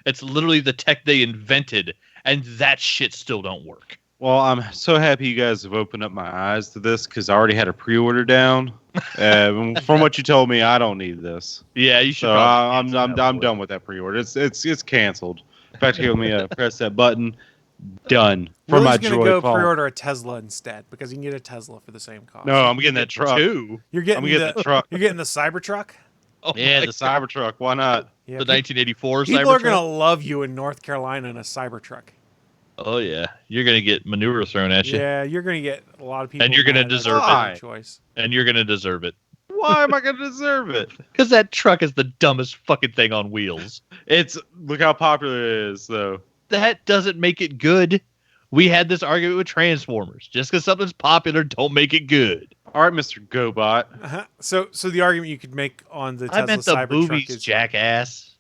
It's literally the tech they invented, and that shit still don't work. Well, I'm so happy you guys have opened up my eyes to this because I already had a pre-order down. From what you told me, I don't need this. Yeah, you should. So I'm done with that pre-order. It's canceled. In fact, let me press that button. Done. For Willie's my gonna Joy go phone. pre-order a Tesla instead because you can get a Tesla for the same cost. No, I'm getting that truck. Too. You're getting the truck. You're getting the Cybertruck. Oh Yeah, my the Cybertruck. Why not? Yeah, the 1984 people Cybertruck. are gonna love you in North Carolina in a Cybertruck. Oh yeah, you're gonna get manure thrown at you. Yeah, you're gonna get a lot of people, And you're gonna mad. That's deserve a bad it. Choice. And you're gonna deserve it Why am I going to deserve it? because that truck is the dumbest fucking thing on wheels. Look how popular it is, though. That doesn't make it good. We had this argument with Transformers. Just because something's popular, don't make it good. All right, Mr. GoBot. Uh-huh. So the argument you could make on the Tesla I meant the Cybertruck movies, is jackass.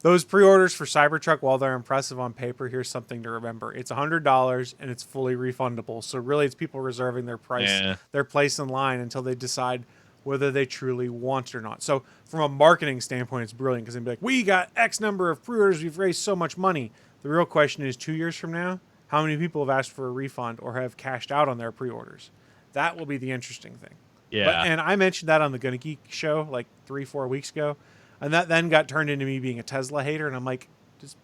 those pre-orders for Cybertruck, while they're impressive on paper, here's something to remember: it's $100 and it's fully refundable. So really, it's people reserving their place in line until they decide whether they truly want it or not. So from a marketing standpoint, it's brilliant because they'd be like, "We got X number of pre-orders. We've raised so much money." The real question is, 2 years from now, how many people have asked for a refund or have cashed out on their pre-orders? That will be the interesting thing. Yeah. And I mentioned that on the Gonna Geek show like 3-4 weeks ago. And that then got turned into me being a Tesla hater. And I'm like, does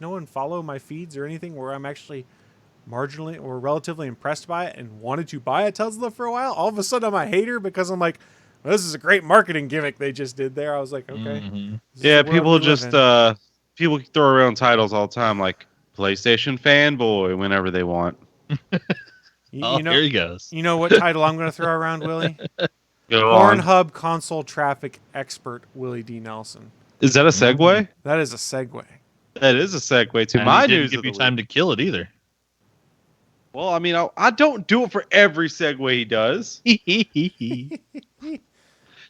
no one follow my feeds or anything where I'm actually marginally or relatively impressed by it and wanted to buy a Tesla for a while? All of a sudden I'm a hater because I'm like, well, this is a great marketing gimmick they just did there. I was like, okay. Mm-hmm. Yeah, people just people throw around titles all the time like PlayStation fanboy whenever they want. Here he goes. You know what title I'm going to throw around, Willie? Go on. Pornhub console traffic expert Willie D. Nelson. Is that a segue? That is a segue. That is a segue to And my he didn't news. give of you the time week. to kill it either. Well, I mean, I don't do it for every segue he does.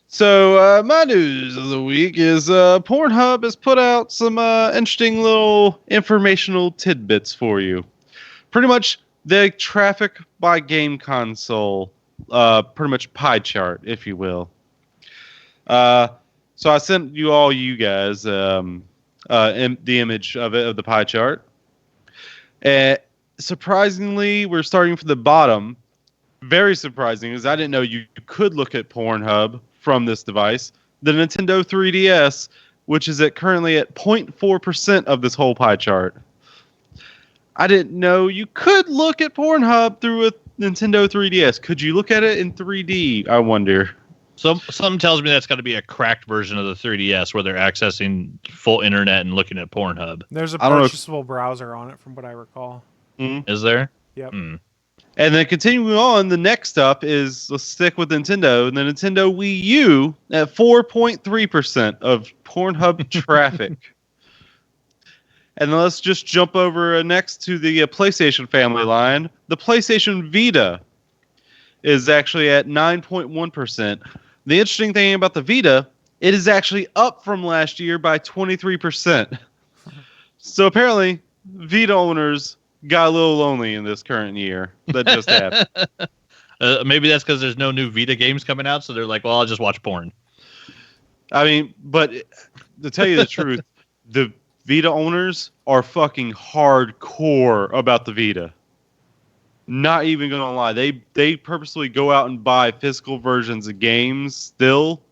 So my news of the week is Pornhub has put out some interesting little informational tidbits for you. Pretty much the traffic by game console, pretty much pie chart, if you will. So I sent you guys the image of the pie chart. Surprisingly, we're starting from the bottom. Very surprising, is I didn't know you could look at Pornhub from this device. The Nintendo 3DS, which is currently at 0.4% of this whole pie chart. I didn't know you could look at Pornhub through a Nintendo 3DS. Could you look at it in 3D? I wonder. Something tells me that's got to be a cracked version of the 3DS where they're accessing full internet and looking at Pornhub. There's a I don't know if- purchasable browser on it, from what I recall. Is there? Yep. And then continuing on, the next up is, let's stick with Nintendo, the Nintendo Wii U at 4.3% of Pornhub traffic. And then let's just jump over next to the PlayStation family line. The PlayStation Vita is actually at 9.1%. The interesting thing about the Vita, it is actually up from last year by 23%. So apparently, Vita owners got a little lonely in this current year that just happened. Maybe that's because there's no new Vita games coming out, so they're like, well, I'll just watch porn. I mean, but to tell you the truth, the Vita owners are fucking hardcore about the Vita. Not even gonna lie, they purposely go out and buy physical versions of games still.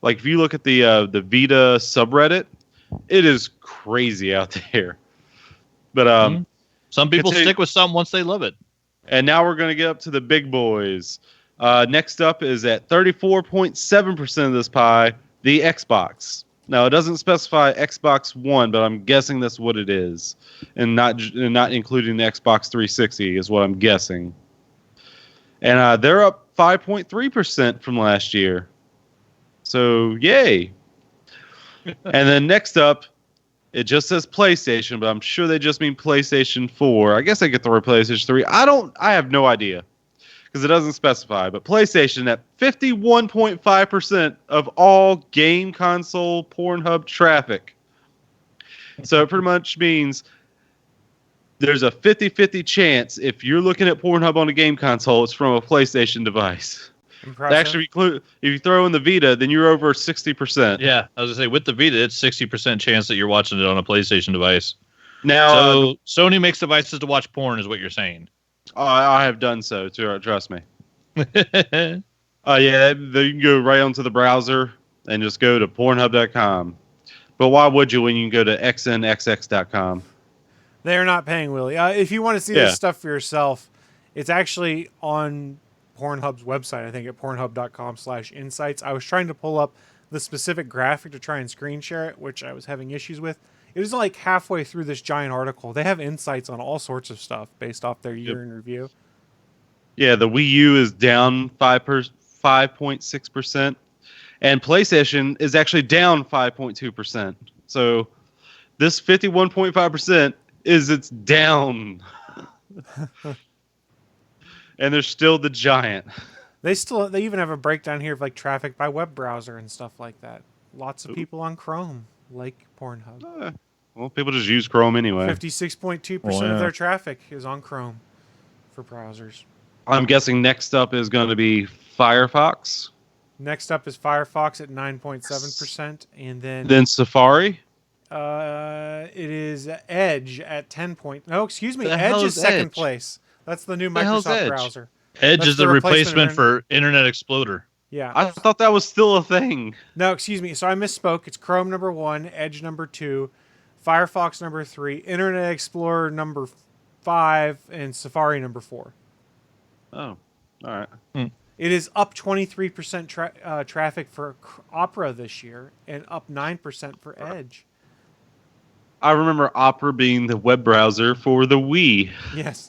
Like if you look at the Vita subreddit, it is crazy out there. But some people stick with something once they love it. And now we're gonna get up to the big boys. Next up is at 34.7% of this pie, the Xbox. Now it doesn't specify Xbox One, but I'm guessing that's what it is, and not including the Xbox 360 is what I'm guessing. And they're up 5.3% from last year. So yay! And then next up, it just says PlayStation, but I'm sure they just mean PlayStation 4. I guess I could throw PlayStation 3. I have no idea because it doesn't specify. But PlayStation at 51.5% of all game console Pornhub traffic. So it pretty much means there's a 50-50 chance if you're looking at Pornhub on a game console, it's from a PlayStation device. Impressive. Actually, if you throw in the Vita, then you're over 60%. Yeah, I was gonna say with the Vita, it's 60% chance that you're watching it on a PlayStation device. Now, So Sony makes devices to watch porn, is what you're saying. I have done so, trust me. Yeah, you can go right onto the browser and just go to Pornhub.com. But why would you when you can go to xnxx.com? They're not paying Willie. If you want to see this stuff for yourself, it's actually on Pornhub's website, I think at pornhub.com/insights. I was trying to pull up the specific graphic to try and screen share it, which I was having issues with. It was like halfway through this giant article. They have insights on all sorts of stuff based off their year in review. Yeah, the Wii U is down 5.6%, and PlayStation is actually down 5.2%. So this 51.5% is it's down. And there's still the giant. They even have a breakdown here of like traffic by web browser and stuff like that. Lots of people on Chrome like Pornhub. Well, people just use Chrome anyway. 56.2% of their traffic is on Chrome for browsers. I'm guessing next up is going to be Firefox. Next up is Firefox at 9.7%, and then Safari. It is Edge at 10. No, excuse me. The hell Edge is is second Edge? place. That's the new The hell's Microsoft Edge? browser. Edge That's is the replacement for Internet Explorer. Yeah. I thought that was still a thing. No, excuse me. So I misspoke. It's Chrome number 1, Edge number 2, Firefox number 3, Internet Explorer number 5, and Safari number 4. Oh, all right. It is up 23% traffic for Opera this year and up 9% for Edge. I remember Opera being the web browser for the Wii. Yes.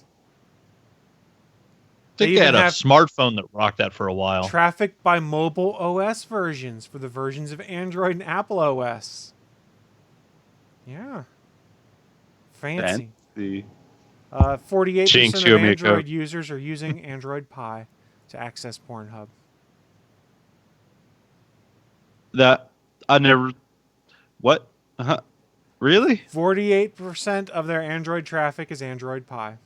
I think they had a smartphone that rocked that for a while. Traffic by mobile OS versions for the versions of Android and Apple OS. Yeah. Fancy. 48% of Android users are using Android Pie to access Pornhub. That I never. What? Really? 48% of their Android traffic is Android Pie.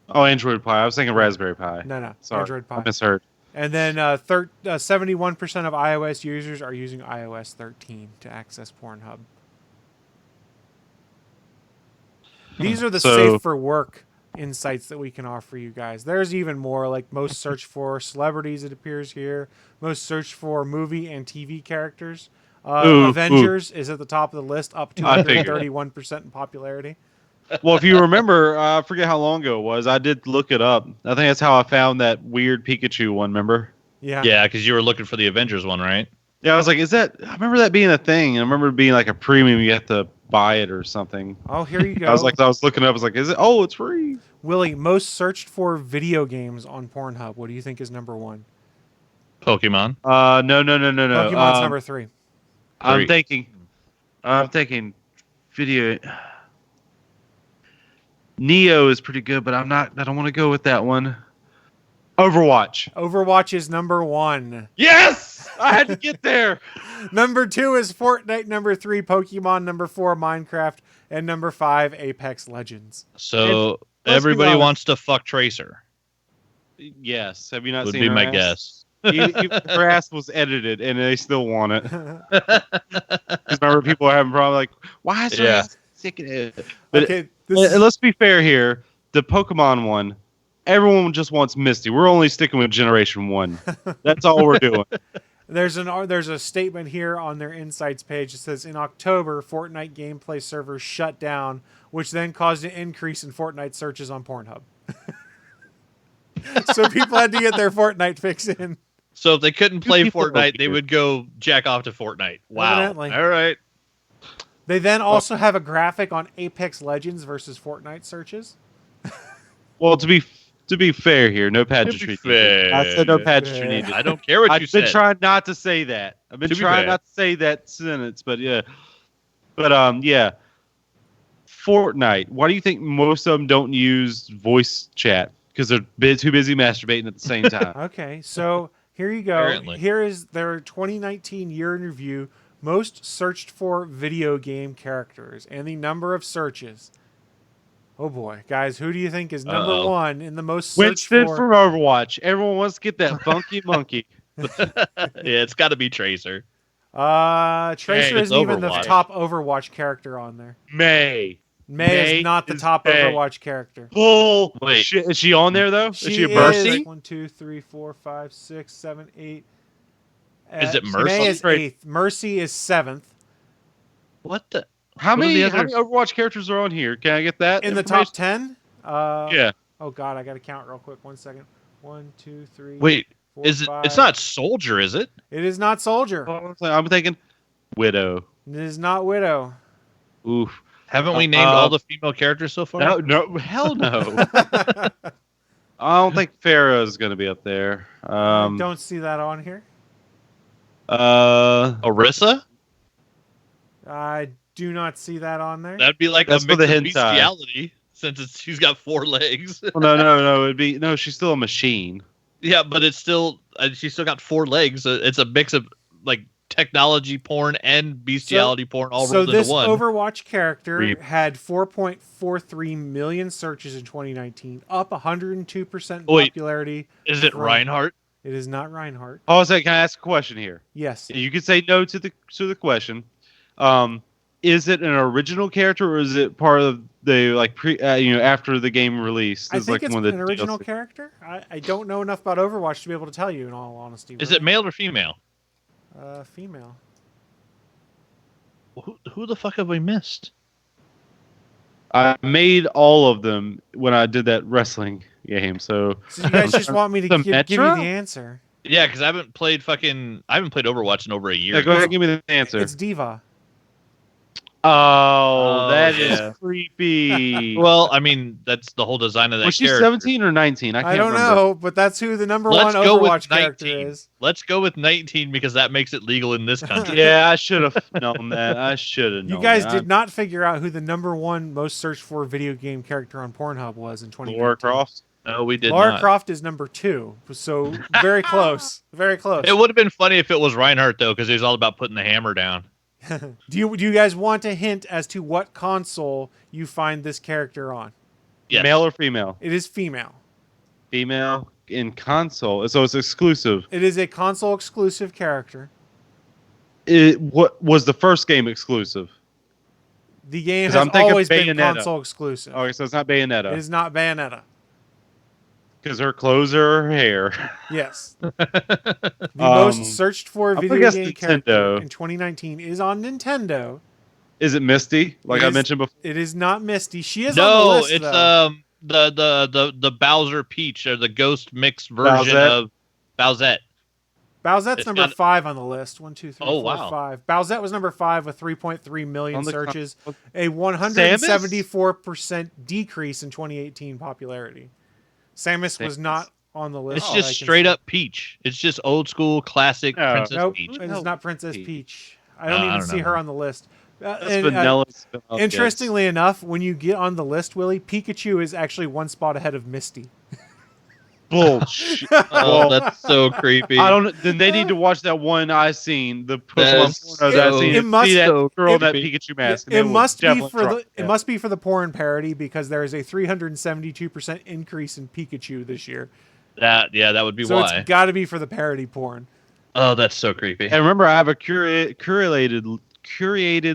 Oh, Android Pie. I was thinking Raspberry Pi. No. Sorry, Android Pie. I misheard. And then 71% of iOS users are using iOS 13 to access Pornhub. These are the safe for work insights that we can offer you guys. There's even more, like most search for celebrities, it appears here. Most search for movie and TV characters. Avengers is at the top of the list, up 231% in popularity. Well, if you remember, I forget how long ago it was. I did look it up. I think that's how I found that weird Pikachu one. Remember? Yeah. Yeah, because you were looking for the Avengers one, right? Yeah, I was like, is that? I remember that being a thing. I remember it being like a premium. You have to buy it or something. Oh, here you go. I was looking up. I was like, is it? Oh, it's free. Willie, most searched for video games on Pornhub. What do you think is number one? Pokemon. No. Pokemon's number 3. I'm thinking video. Neo is pretty good, but I don't want to go with that one. Overwatch. Overwatch is number 1. Yes! I had to get there. Number 2 is Fortnite. Number 3, Pokemon. Number 4, Minecraft. And number 5, Apex Legends. So let's be everybody honest. wants to fuck Tracer. Yes. Have you not Would seen be her my ass? guess. Her ass was edited, and they still want it. Because remember, people are having problems like, why is her Yeah. ass sticking? But Okay, this is, let's be fair here. The Pokemon one, everyone just wants Misty. We're only sticking with Generation 1. That's all we're doing. there's a statement here on their insights page that says in October, Fortnite gameplay servers shut down, which then caused an increase in Fortnite searches on Pornhub. So people had to get their Fortnite fix in. So if they couldn't play people over Fortnite, they here. would go jack off to Fortnite. Wow. Evidently. All right. They then also have a graphic on Apex Legends versus Fortnite searches. Well, to be fair here, no pageantry. needed. I said no pageantry fair. needed. I don't care what you I've been said. trying not to say that. I've been To be trying fair. not to say that sentence, but yeah. But yeah. Fortnite. Why do you think most of them don't use voice chat? Because they're too busy masturbating at the same time. Okay, so here you go. Apparently. Here is their 2019 year in review, most searched for video game characters, and the number of searches. Oh boy, guys, who do you think is number Uh-oh. 1 in the most searched Winston for? from Overwatch. Everyone wants to get that funky monkey. Yeah, it's got to be Tracer. Tracer Hey, it's isn't even the Overwatch. top Overwatch character on there. May. May is not the is top May. Overwatch character. Bull. Wait. Shit. Is she on there though? She is she a is Mercy? 1, 2, 3, 4, 5, 6, 7, 8. Is it May Mercy? is 8th. Mercy is 7th. What the? How What are many the how other- many Overwatch characters are on here? Can I get that? In the top information? 10? Yeah. Oh god, I gotta count real quick. 1 second. 1, 2, 3. Wait, 4, is it? 5. It's not Soldier, is it? It is not Soldier. I'm thinking Widow. It is not Widow. Oof. Haven't we named all the female characters so far? No, hell no. I don't think Pharaoh's going to be up there. I don't see that on here. Orisa? I do not see that on there. That'd be like That's a for mix the of hentai. bestiality, since she's got 4 legs. Well, no. It'd be no. She's still a machine. Yeah, but it's still she's still got 4 legs. So it's a mix of like technology porn and bestiality porn all So rolled this into one. Overwatch character Reap. had 4.43 million searches in 2019, up 102% Wait. popularity. Is it from- Reinhardt? It is not Reinhardt. Oh, so can I ask a question here? Yes. You can say no to the question. Is it an original character or is it part of the like after the game release? I It's think like it's one of an the original DLC. character. I don't know enough about Overwatch to be able to tell you, in all honesty. Is it male or female? Female? Who the fuck have we missed? I made all of them when I did that wrestling game. So So you guys just want me to The give you Metro? the answer? Yeah, because I haven't played Overwatch in over a year. yeah, go ahead and give me the answer. It's Diva. Oh, that is yeah. creepy. Well, I mean, that's the whole design of that Was she character. 17 or 19? I can't I don't remember. know, but that's who the number Let's one go with Overwatch character 19. is. Let's go with 19 because that makes it legal in this country. Yeah, I should have known that. I should have known You guys that. did not figure out who the number one most searched for video game character on Pornhub was in 2019. Lara Croft. No, we did Lara not. Croft is number 2, so very close. Very close. It would have been funny if it was Reinhardt though, because he was all about putting the hammer down. Do you guys want a hint as to what console you find this character on? Yes. Male or female? It is female. Female in console, so it's exclusive. It is a console exclusive character. What was the first game exclusive? The game 'Cause has I'm thinking always been Bayonetta. console exclusive. Okay, so it's not It Bayonetta is not Bayonetta. because her clothes are her hair. Yes. The most searched for I'm gonna video guess game Nintendo. character in 2019 is on Nintendo. Is it Misty? Like I mentioned before. It is not Misty. She is on the No, list, it's though. the Bowser Peach or the Ghost mixed version Bowsette? of Bowsette. Bowsette's It's number not- 5 on the list. 1, 2, 3, Oh, 4, wow. 5. Bowsette was number 5 with 3.3 million On the searches, con- a 174% decrease in 2018 popularity. Samus was Samus? not on the list. It's that I just can straight see. up Peach. It's just old school classic No. Princess Nope, Peach. it is not Princess Peach. Peach. I don't I even don't see know. her on the list. That's And, vanilla. interestingly enough, when you get on the list, Willie, Pikachu is actually one spot ahead of Misty. Bullshit. Oh, that's so creepy. I don't. Then they need to watch that one I seen. The That's Pokemon porno that I so- seen. It and must- see that so girl in that creepy. Pikachu mask. and It they will must be definitely for try the it. it must be for the porn parody because there is a 372% increase in Pikachu this year. that would be So why. it's got to be for the parody porn. Oh, that's so creepy. And remember, I have a curated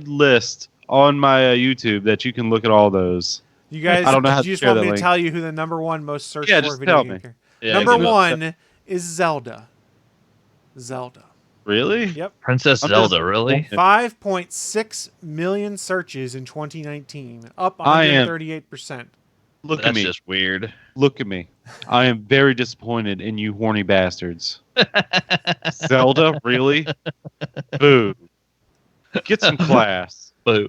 list on my YouTube that you can look at all those. You guys, I don't know how do to you just share want that me to link. tell you who the number 1 most searched Yeah, for just video tell game me. character? Yeah, Number give me- 1 is Zelda. Zelda. Really? Yep. Princess I'm Zelda, just- really? 5.6 million searches in 2019, up I am- 138%. Look at That's me. just weird. Look at me. I am very disappointed in you horny bastards. Zelda? Really? Boo. Get some class. Boo.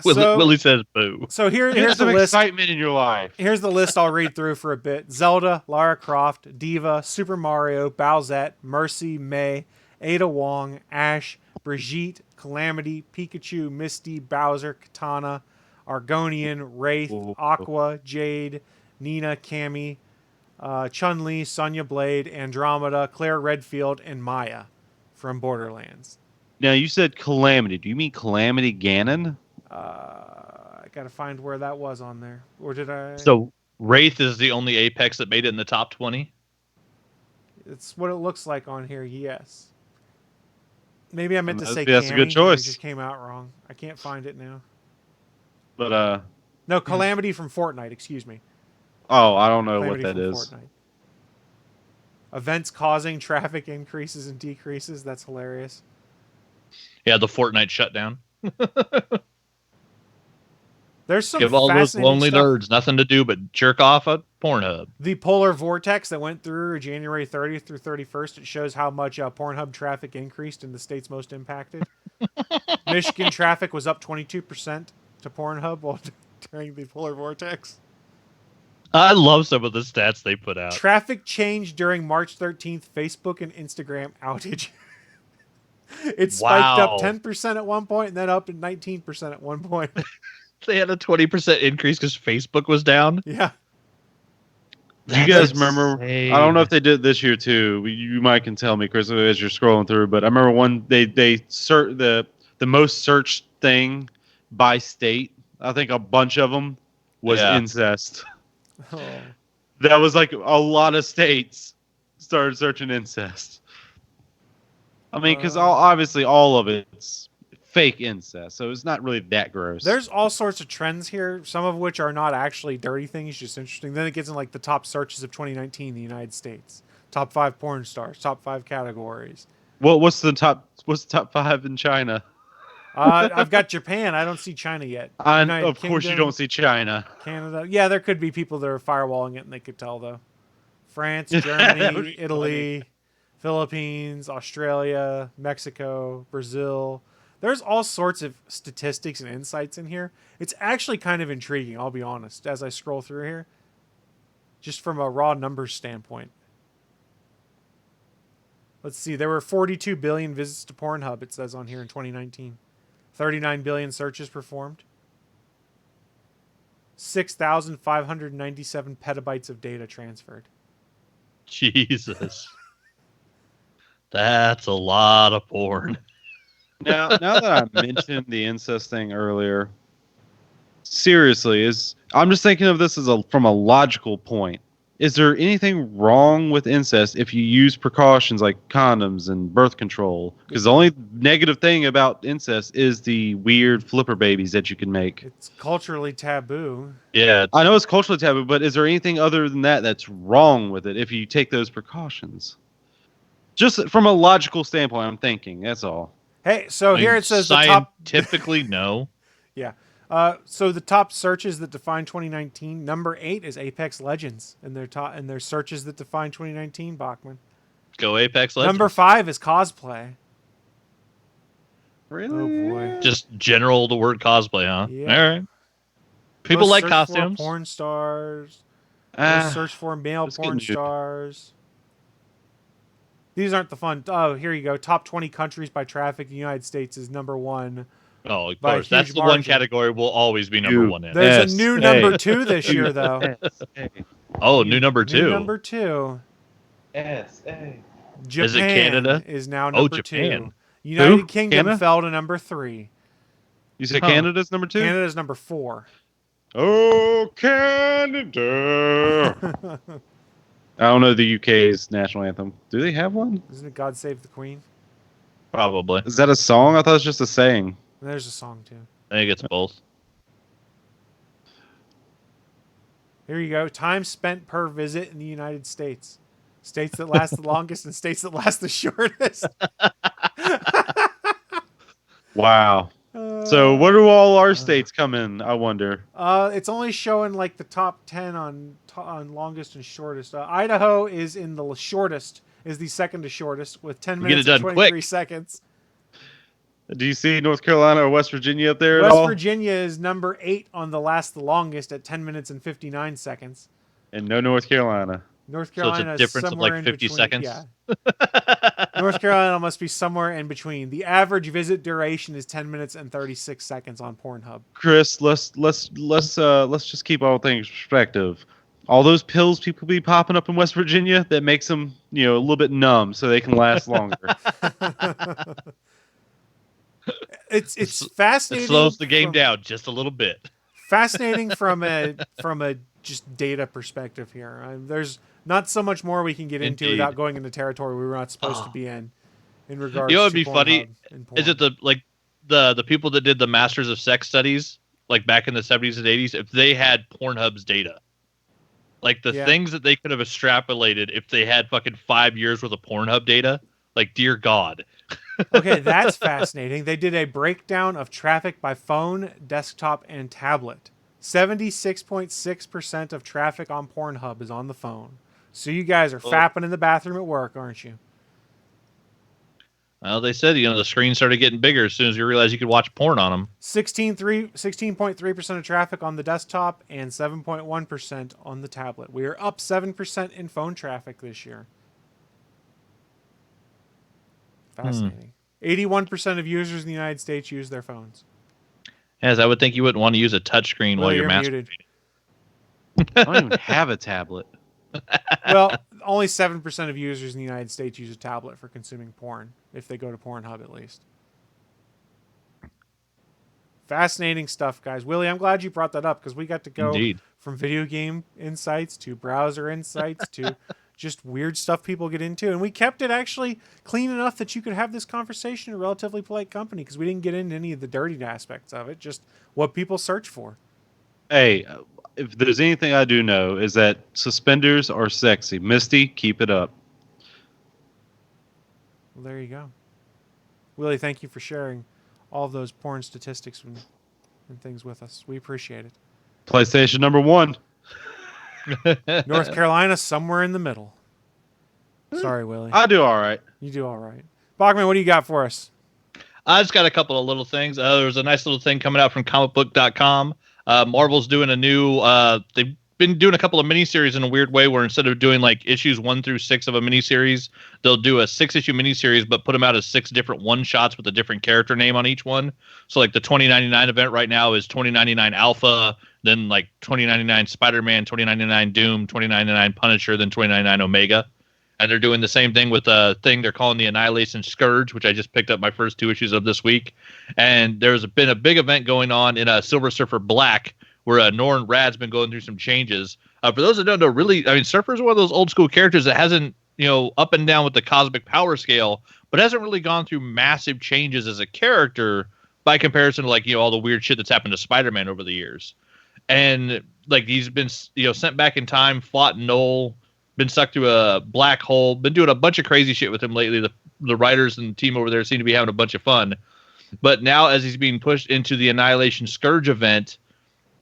Willie says boo. So Get here's the some list. excitement in your life. Here's the list I'll read through for a bit. Zelda, Lara Croft, Diva, Super Mario, Bowsette, Mercy, May, Ada Wong, Ash, Brigitte, Calamity, Pikachu, Misty, Bowser, Katana, Argonian, Wraith, Ooh. Aqua, Jade, Nina, Cammy, Chun-Li, Sonya Blade, Andromeda, Claire Redfield, and Maya from Borderlands. Now, you said Calamity. Do you mean Calamity Ganon? I gotta find where that was on there. Or did I? So Wraith is the only Apex that made it in the top 20. It's what it looks like on here, yes. Maybe I meant to say That's a good Cammy, choice. It just came out wrong. I can't find it now. But, No, Calamity from Fortnite, excuse me. oh, I don't know what Calamity that from is. Fortnite. Events causing traffic increases and decreases. That's hilarious. Yeah, the Fortnite shutdown. There's some Give all those fascinating lonely stuff. nerds nothing to do but jerk off at Pornhub. The polar vortex that went through January 30th through 31st, it shows how much Pornhub traffic increased in the states most impacted. Michigan traffic was up 22% to Pornhub while during the polar vortex. I love some of the stats they put out. Traffic changed during March 13th Facebook and Instagram outage. It spiked Wow. up 10% at one point and then up to 19% at one point. They had a 20% increase because Facebook was down. Yeah. Do you guys That's remember? insane. I don't know if they did it this year too. You might can tell me, Chris, as you're scrolling through. But I remember one they the most searched thing by state. I think a bunch of them was Yeah. incest. Oh. That was like a lot of states started searching incest. I mean, because obviously all of it's fake incest, so it's not really that gross. There's all sorts of trends here, some of which are not actually dirty things, just interesting. Then it gets in like the top searches of 2019 in the United States. Top 5 porn stars, top 5 categories. what's the top 5 in China? I've got Japan. I don't see China yet. United Of course, you Kingdom, don't see China. Canada. Yeah, there could be people that are firewalling it and they could tell, though. France, Germany, Italy, Philippines, Australia, Mexico, Brazil. There's all sorts of statistics and insights in here. It's actually kind of intriguing, I'll be honest, as I scroll through here. Just from a raw numbers standpoint. Let's see. There were 42 billion visits to Pornhub, it says on here in 2019. 39 billion searches performed. 6,597 petabytes of data transferred. Jesus. That's a lot of porn. Now that I mentioned the incest thing earlier, seriously, I'm just thinking of this from a logical point. Is there anything wrong with incest if you use precautions like condoms and birth control? Because the only negative thing about incest is the weird flipper babies that you can make. It's culturally taboo. Yeah. I know it's culturally taboo, but is there anything other than that that's wrong with it if you take those precautions? Just from a logical standpoint, I'm thinking. That's all. Hey, so I here mean, it says the top. scientifically, no. Yeah. So the top searches that define 2019. Number 8 is Apex Legends, and their searches that define 2019. Bachman. Go Apex Legends. Number 5 is cosplay. Really? Oh boy. Just general the word cosplay, huh? Yeah. All right. People Most like searched for costumes. porn stars. Ah, Most searched for male let's porn get into it. stars. These aren't the fun. Oh, here you go. Top 20 countries by traffic. The United States is number 1. Oh, of by a course. That's huge the one margin. category we'll always be number You. one in. There's S, a new A. number 2 this year, though. Oh, new number two. New number 2. S-A. Japan Is it Canada? is now Oh, number Japan. 2. United Who? Kingdom Canada? fell to number 3. You said Huh. Canada's number 2? Canada's number 4. Oh, Canada. I don't know the UK's national anthem. Do they have one? Isn't it God Save the Queen? Probably. Is that a song? I thought it was just a saying. And there's a song, too. I think it's both. Here you go. Time spent per visit in the United States. States that last the longest and states that last the shortest. Wow. So where do all our states come in, I wonder? It's only showing like the top 10 on longest and shortest. Idaho is in the shortest, is the second to shortest with 10 We get minutes it and done 23 quick. seconds. Do you see North Carolina or West Virginia up there at West all? Virginia is number 8 on the last the longest at 10 minutes and 59 seconds. And no North Carolina. North So it's a Carolina is difference of, somewhere like, in 50 between. seconds? Yeah. North Carolina must be somewhere in between. The average visit duration is 10 minutes and 36 seconds on Pornhub. Chris, let's just keep all things perspective. All those pills people be popping up in West Virginia that makes them, a little bit numb so they can last longer. It's fascinating. It slows the game from- down just a little bit. Fascinating from a just data perspective here. There's not so much more we can get into Indeed. without going into territory we were not supposed to be in regards. You know what'd to be funny? Pornhub and porn. Is it the people that did the Masters of Sex studies, like back in the 70s and 80s, if they had Pornhub's data? Like the Yeah. things that they could have extrapolated if they had fucking 5 years worth of Pornhub data? Like, dear God. Okay, that's fascinating. They did a breakdown of traffic by phone, desktop, and tablet. 76.6% of traffic on Pornhub is on the phone. So you guys are fapping in the bathroom at work, aren't you? Well, they said, the screen started getting bigger as soon as you realized you could watch porn on them. 16.3% of traffic on the desktop and 7.1% on the tablet. We are up 7% in phone traffic this year. Fascinating. 81% of users in the United States use their phones. As I would think you wouldn't want to use a touchscreen while Willie, you're muted. masturbating. I don't even have a tablet. Well, only 7% of users in the United States use a tablet for consuming porn, if they go to Pornhub at least. Fascinating stuff, guys. Willie, I'm glad you brought that up because we got to go Indeed. from video game insights to browser insights to just weird stuff people get into. And we kept it actually clean enough that you could have this conversation in a relatively polite company because we didn't get into any of the dirty aspects of it, just what people search for. Hey, if there's anything I do know is that suspenders are sexy. Misty, keep it up. Well, there you go. Willie, thank you for sharing all of those porn statistics and things with us. We appreciate it. PlayStation number 1. North Carolina, somewhere in the middle. Sorry, Willie. I do all right. You do all right. Bachman, what do you got for us? I just got a couple of little things. There's a nice little thing coming out from comicbook.com. Marvel's doing a new, they've been doing a couple of miniseries in a weird way where instead of doing like issues 1 through 6 of a miniseries, they'll do a 6-issue miniseries, but put them out as 6 different one-shots with a different character name on each one. So like the 2099 event right now is 2099 Alpha, then like 2099 Spider-Man, 2099 Doom, 2099 Punisher, then 2099 Omega. And they're doing the same thing with a thing they're calling the Annihilation Scourge, which I just picked up my first 2 issues of this week. And there's been a big event going on in Silver Surfer Black, where Norrin Rad's been going through some changes. For those that don't know, really, I mean, Surfer's one of those old school characters that hasn't, up and down with the cosmic power scale, but hasn't really gone through massive changes as a character by comparison to like, all the weird shit that's happened to Spider-Man over the years. And like he's been, sent back in time, fought Null, been sucked through a black hole, been doing a bunch of crazy shit with him lately. The the writers and the team over there seem to be having a bunch of fun. But now, as he's being pushed into the Annihilation Scourge event,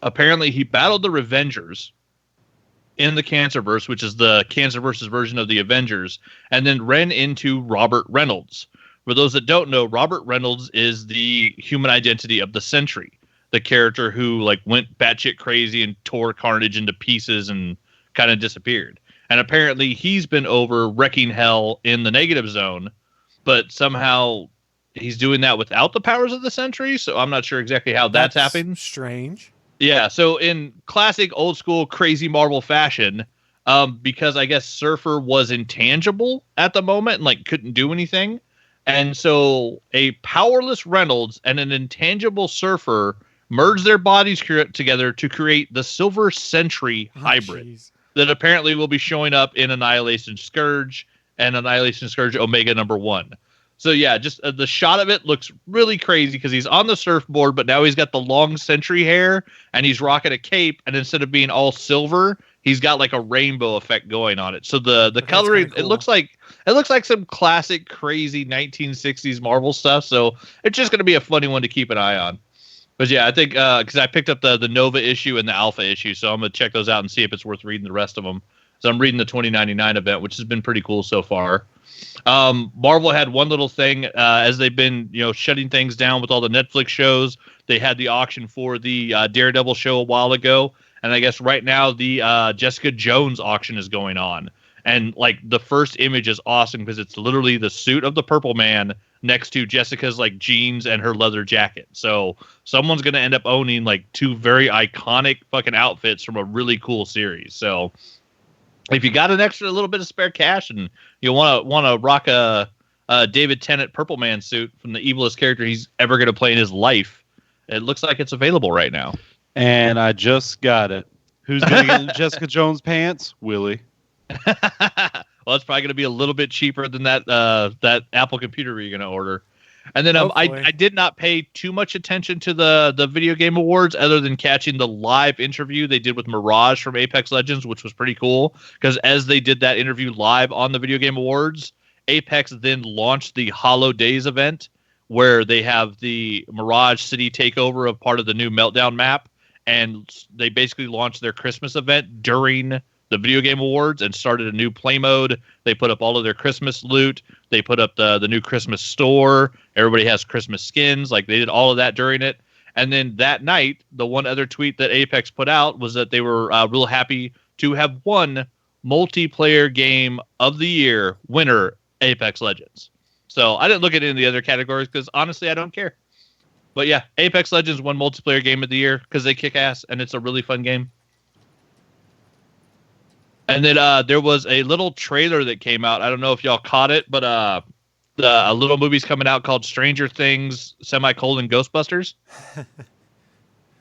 apparently he battled the Revengers in the Cancerverse, which is the Cancerverse's version of the Avengers, and then ran into Robert Reynolds. For those that don't know, Robert Reynolds is the human identity of the Sentry, the character who like went batshit crazy and tore Carnage into pieces and kind of disappeared. And apparently he's been over wrecking hell in the Negative Zone, but somehow he's doing that without the powers of the Sentry, so I'm not sure exactly how that's happening. Strange. Yeah, so in classic old school crazy Marvel fashion, because I guess Surfer was intangible at the moment and like couldn't do anything, and so a powerless Reynolds and an intangible Surfer merged their bodies together to create the Silver Sentry hybrid that apparently will be showing up in Annihilation Scourge and Annihilation Scourge Omega #1. So yeah, just the shot of it looks really crazy because he's on the surfboard, but now he's got the long Sentry hair and he's rocking a cape, and instead of being all silver, he's got like a rainbow effect going on it. So the coloring, cool. it looks like some classic crazy 1960s Marvel stuff. So it's just going to be a funny one to keep an eye on. But yeah, I think because I picked up the Nova issue and the Alpha issue, so I'm gonna check those out and see if it's worth reading the rest of them. So I'm reading the 2099 event, which has been pretty cool so far. Marvel had one little thing as they've been, shutting things down with all the Netflix shows. They had the auction for the Daredevil show a while ago, and I guess right now the Jessica Jones auction is going on. And like the first image is awesome because it's literally the suit of the Purple Man next to Jessica's like jeans and her leather jacket. So someone's gonna end up owning like two very iconic fucking outfits from a really cool series. So if you got an extra little bit of spare cash and you want to rock a David Tennant Purple Man suit from the evilest character he's ever going to play in his life, it looks like it's available right now. And I just got it. Who's going to get in Jessica Jones pants? Willie. Well, it's probably going to be a little bit cheaper than that Apple computer you're going to order. And then I did not pay too much attention to the Video Game Awards other than catching the live interview they did with Mirage from Apex Legends, which was pretty cool. Because as they did that interview live on the Video Game Awards, Apex then launched the Hollow Days event, where they have the Mirage City takeover of part of the new Meltdown map. And they basically launched their Christmas event during the Video Game Awards and started a new play mode. They put up all of their Christmas loot. They put up the new Christmas store. Everybody has Christmas skins. Like they did all of that during it. And then that night, the one other tweet that Apex put out was that they were real happy to have won multiplayer game of the year winner, Apex Legends. So I didn't look at any of the other categories because honestly, I don't care. But yeah, Apex Legends won multiplayer game of the year because they kick ass and it's a really fun game. And then there was a little trailer that came out. I don't know if y'all caught it, but a little movie's coming out called Stranger Things, Ghostbusters.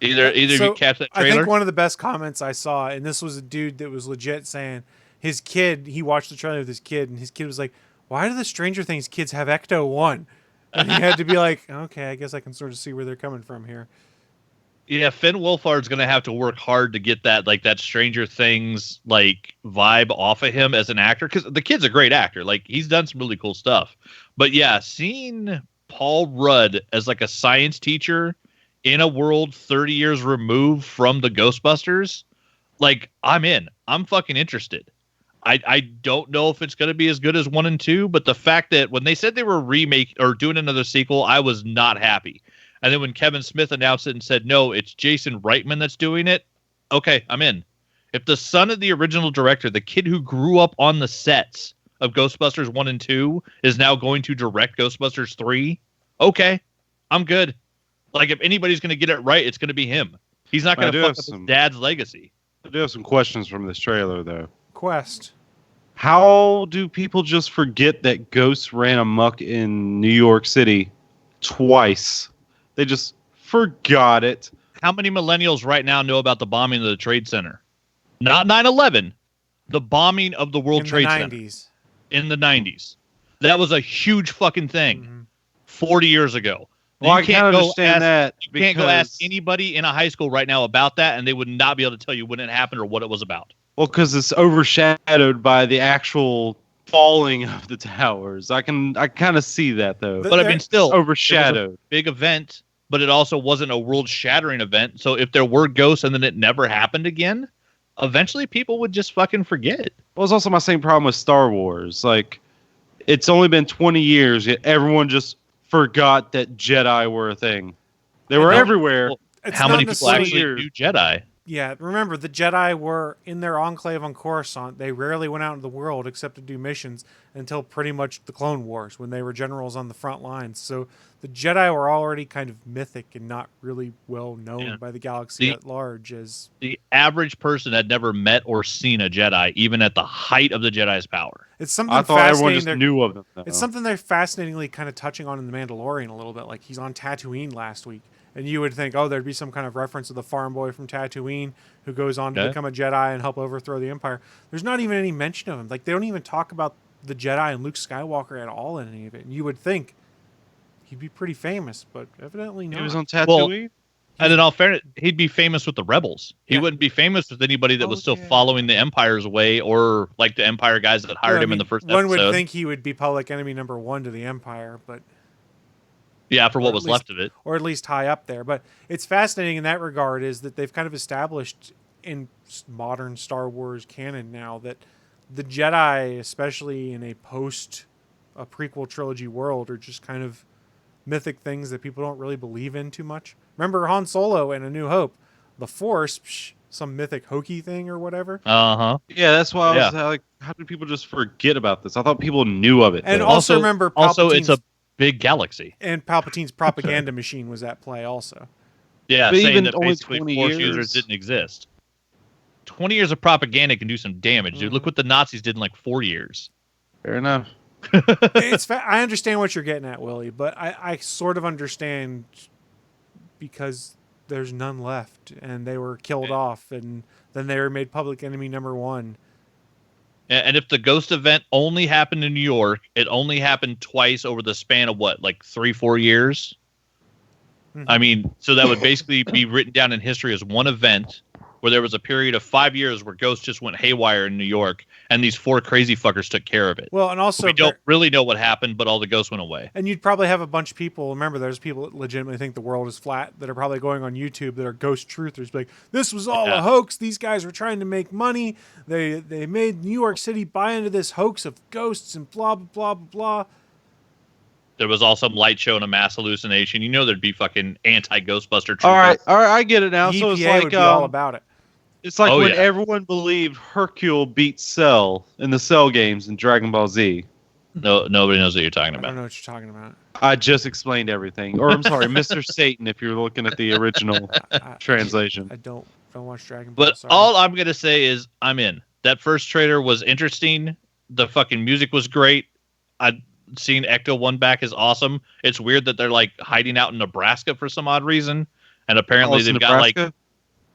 Either you catch that trailer? I think one of the best comments I saw, and this was a dude that was legit saying his kid, he watched the trailer with his kid, and his kid was like, why do the Stranger Things kids have Ecto-1? And he had to be like, okay, I guess I can sort of see where they're coming from here. Yeah, Finn Wolfhard's going to have to work hard to get that Stranger Things like vibe off of him as an actor, because the kid's a great actor. Like he's done some really cool stuff. But yeah, seeing Paul Rudd as like a science teacher in a world 30 years removed from the Ghostbusters, like I'm in. I'm fucking interested. I don't know if it's going to be as good as 1 and 2, but the fact that when they said they were doing another sequel, I was not happy. And then when Kevin Smith announced it and said, no, it's Jason Reitman that's doing it, okay, I'm in. If the son of the original director, the kid who grew up on the sets of Ghostbusters 1 and 2, is now going to direct Ghostbusters 3, okay, I'm good. Like, if anybody's going to get it right, it's going to be him. He's not going to fuck up his dad's legacy. I do have some questions from this trailer, though. Quest. How do people just forget that ghosts ran amok in New York City twice? They just forgot it. How many millennials right now know about the bombing of the Trade Center? Not 9/11. The bombing of the World Trade Center. In the 90s. That was a huge fucking thing 40 years ago. Well, I can't understand that. You can't go ask anybody in a high school right now about that, and they would not be able to tell you when it happened or what it was about. Well, because it's overshadowed by the actual falling of the towers. I kind of see that though. But But I mean, still, Overshadowed. it was a big event, but it also wasn't a world-shattering event. So if there were ghosts and then it never happened again, eventually people would just fucking forget. Well, it's also my same problem with Star Wars. Like, it's only been 20 years, yet everyone just forgot that Jedi were a thing. They were How- everywhere. Well, It's how not many people necessarily- actually knew Jedi? Yeah, remember, the Jedi were in their enclave on Coruscant. They rarely went out into the world except to do missions until pretty much the Clone Wars, when they were generals on the front lines. So the Jedi were already kind of mythic and not really well known Yeah. by the galaxy The- at large. As The average person had never met or seen a Jedi, even at the height of the Jedi's power. it's something I thought everyone fascinating. just they're- knew of them. Though. It's something they're fascinatingly kind of touching on in The Mandalorian a little bit. Like, he's on Tatooine last week. And you would think, oh, there'd be some kind of reference to the farm boy from Tatooine who goes on to Okay. become a Jedi and help overthrow the Empire. There's not even any mention of him. Like, they don't even talk about the Jedi and Luke Skywalker at all in any of it. And you would think he'd be pretty famous, but evidently not. He was on Tatooine. And in all fairness, he'd be famous with the rebels. He Yeah. wouldn't be famous with anybody that was Oh, still yeah. following the Empire's way, or like the Empire guys that hired Yeah, I him in mean, the first one episode. would think he would be public enemy number one to the Empire, but Yeah, for or what at was least- left of it. or at least high up there. But it's fascinating in that regard is that they've kind of established in modern Star Wars canon now that the Jedi, especially in a prequel trilogy world, are just kind of mythic things that people don't really believe in too much. Remember Han Solo in A New Hope, the Force, some mythic hokey thing or whatever. Uh-huh. Yeah, that's why I was Yeah. like, how did people just forget about this? I thought people knew of it. And though. also remember Also, it's a Palpatine's- big galaxy. And Palpatine's propaganda machine was at play also. Yeah, But saying even that only basically 20 Force years- users didn't exist. 20 years of propaganda can do some damage, dude. Look what the Nazis did in like 4 years. Fair enough. I understand what you're getting at, Willie, but I sort of understand because there's none left, and they were killed off, and then they were made public enemy number one. And if the ghost event only happened in New York, it only happened twice over the span of what, like 3-4 years? Mhm. I mean, so that would basically be written down in history as one event where there was a period of 5 years where ghosts just went haywire in New York, and these 4 crazy fuckers took care of it. Well, and also We don't really know what happened, but all the ghosts went away. and you'd probably have a bunch of people. Remember, there's people that legitimately think the world is flat that are probably going on YouTube that are ghost truthers. Like, this was all a Yeah. hoax. These guys were trying to make money. They made New York City buy into this hoax of ghosts and blah blah blah blah blah. There was all some light show and a mass hallucination. You know there'd be fucking anti-Ghostbuster truthers. All right, I get it now. The So it's EPA would like be all about it. it's like Oh, when yeah. everyone believed Hercule beat Cell in the Cell games in Dragon Ball Z. No, nobody knows what you're talking I about. don't know what you're talking about. I just explained everything. Or I'm sorry, Mr. Satan, if you're looking at the original translation. I don't watch Dragon Ball. But sorry. all I'm gonna say is I'm in. That first trailer was interesting. The fucking music was great. I'd seen Ecto 1 back is awesome. It's weird that they're like hiding out in Nebraska for some odd reason. And apparently Oh, it's they've got like Nebraska?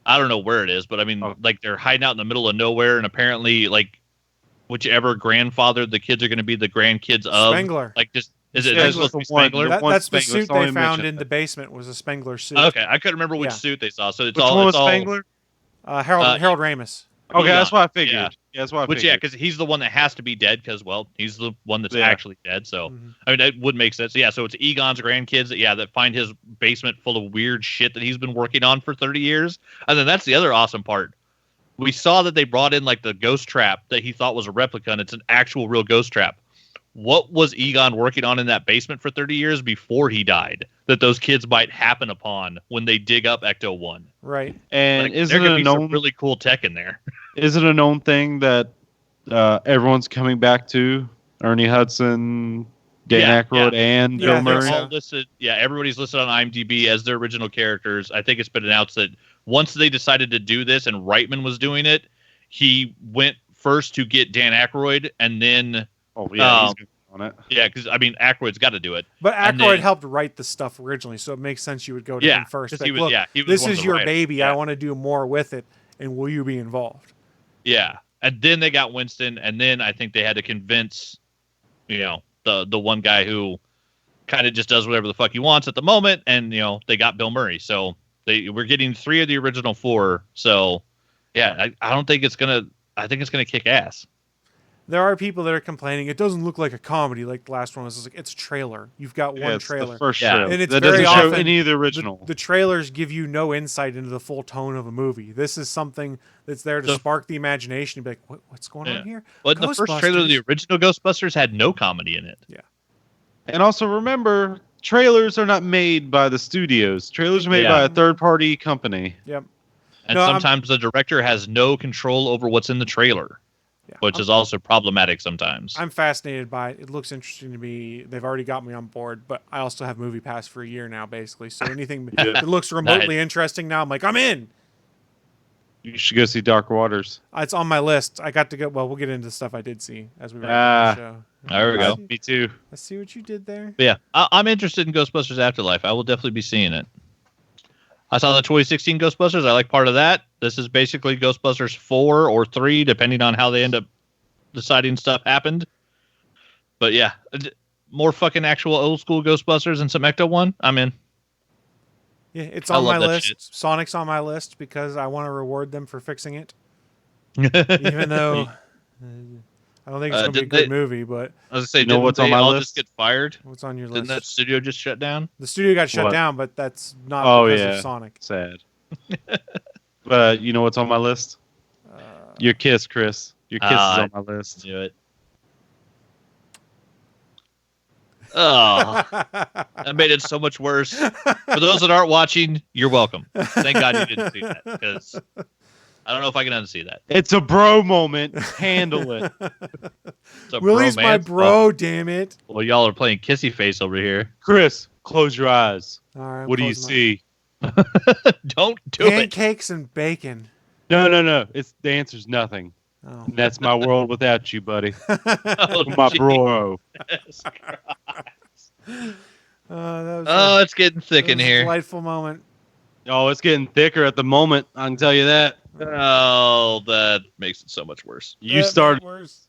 I don't know where it is, but I mean Oh. like they're hiding out in the middle of nowhere, and apparently like whichever grandfather the kids are gonna be the grandkids of Spengler. like just is it Spengler. supposed to be The one- Spengler? the one That's the Spengler, suit so I they found mentioned in it. the basement was a Spengler suit. Okay, I couldn't remember which Yeah. suit they saw. So it's Which all one it's was all Spengler? Harold Ramis. Okay, that's Egon. what I figured. Yeah, that's what I Which yeah, figured. because he's the one that has to be dead because well, he's the one that's Yeah. actually dead. So Mhm. I mean that would make sense. Yeah, so it's Egon's grandkids that find his basement full of weird shit that he's been working on for 30 years. And then that's the other awesome part. We saw that they brought in like the ghost trap that he thought was a replica, and it's an actual real ghost trap. What was Egon working on in that basement for 30 years before he died that those kids might happen upon when they dig up Ecto 1? Right. And Like, is there it could a be known some really cool tech in there. is it a known thing that everyone's coming back to? Ernie Hudson, Dan Yeah, Aykroyd, yeah. and Yeah, Bill I think Murray. so. All listed, yeah, everybody's listed on IMDb as their original characters. I think it's been announced that once they decided to do this and Reitman was doing it, he went first to get Dan Aykroyd, and then Oh yeah, Um, he's on it. yeah, because I mean Aykroyd's got to do it. But And Aykroyd then- helped write the stuff originally, so it makes sense you would go to Yeah, him first. 'cause Like, he was- look, yeah, he was this one of is the your writers. baby. Yeah. I want to do more with it, and will you be involved? Yeah, and then they got Winston, and then I think they had to convince, the one guy who kind of just does whatever the fuck he wants at the moment, and they got Bill Murray. So we're getting 3 of the original 4. So yeah, I don't think it's gonna. I think it's gonna kick ass. there are people that are complaining it doesn't look like a comedy like the last one was. It's like, it's a trailer. You've got one It's trailer. the first Yeah. trailer. And it's that very doesn't show often any of the original. The trailers give you no insight into the full tone of a movie. This is something that's there to spark the imagination and be like, what's going on here? But the first trailer of the Ghostbusters. original Ghostbusters had no comedy in it. Yeah. And also remember, trailers are not made by the studios. Trailers are made by a third-party company. Yep. And No, sometimes the director has no control over what's in the trailer, which is also problematic sometimes. I'm fascinated by it. It looks interesting to me. They've already got me on board, but I also have Movie Pass for a year now, basically. So anything that looks remotely interesting now, I'm like, I'm in. You should go see Dark Waters. It's on my list. I got to go. Well, we'll get into stuff I did see as we wrap up the show. There we go. Me too. I see what you did there. But yeah, I'm interested in Ghostbusters Afterlife. I will definitely be seeing it. I saw the 2016 Ghostbusters. I like part of that. This is basically Ghostbusters 4 or 3, depending on how they end up deciding stuff happened. But yeah, more fucking actual old school Ghostbusters and some Ecto one. I'm in. Yeah, it's I on my love that list. shit. Sonic's on my list because I want to reward them for fixing it. Even though I don't think it's going to be a good movie, but I was gonna say, You know didn't what's they on my all list? just get fired? what's on your Didn't that list? studio just shut down? The studio got shut What? down, but that's not Oh, because yeah. of Sonic. Sad. But you know what's on my list? Your kiss, Chris. Your kiss is on my list. Do it. Oh, that made it so much worse. For those that aren't watching, you're welcome. Thank God you didn't see that, because I don't know if I can unsee that. It's a bro moment. Handle it. It's a Willie's my bromance. bro, damn it. Well, y'all are playing kissy face over here. Chris, close your eyes. All right, What do you see? Don't do it. Pancakes and bacon. No. It's the answer's nothing. Oh. That's my world without you, buddy. Oh, My gee. bro. That was Oh, it's getting thick in a here. delightful moment. Oh, it's getting thicker at the moment. I can tell you that. Oh, that makes it so much worse. You That started. made it worse.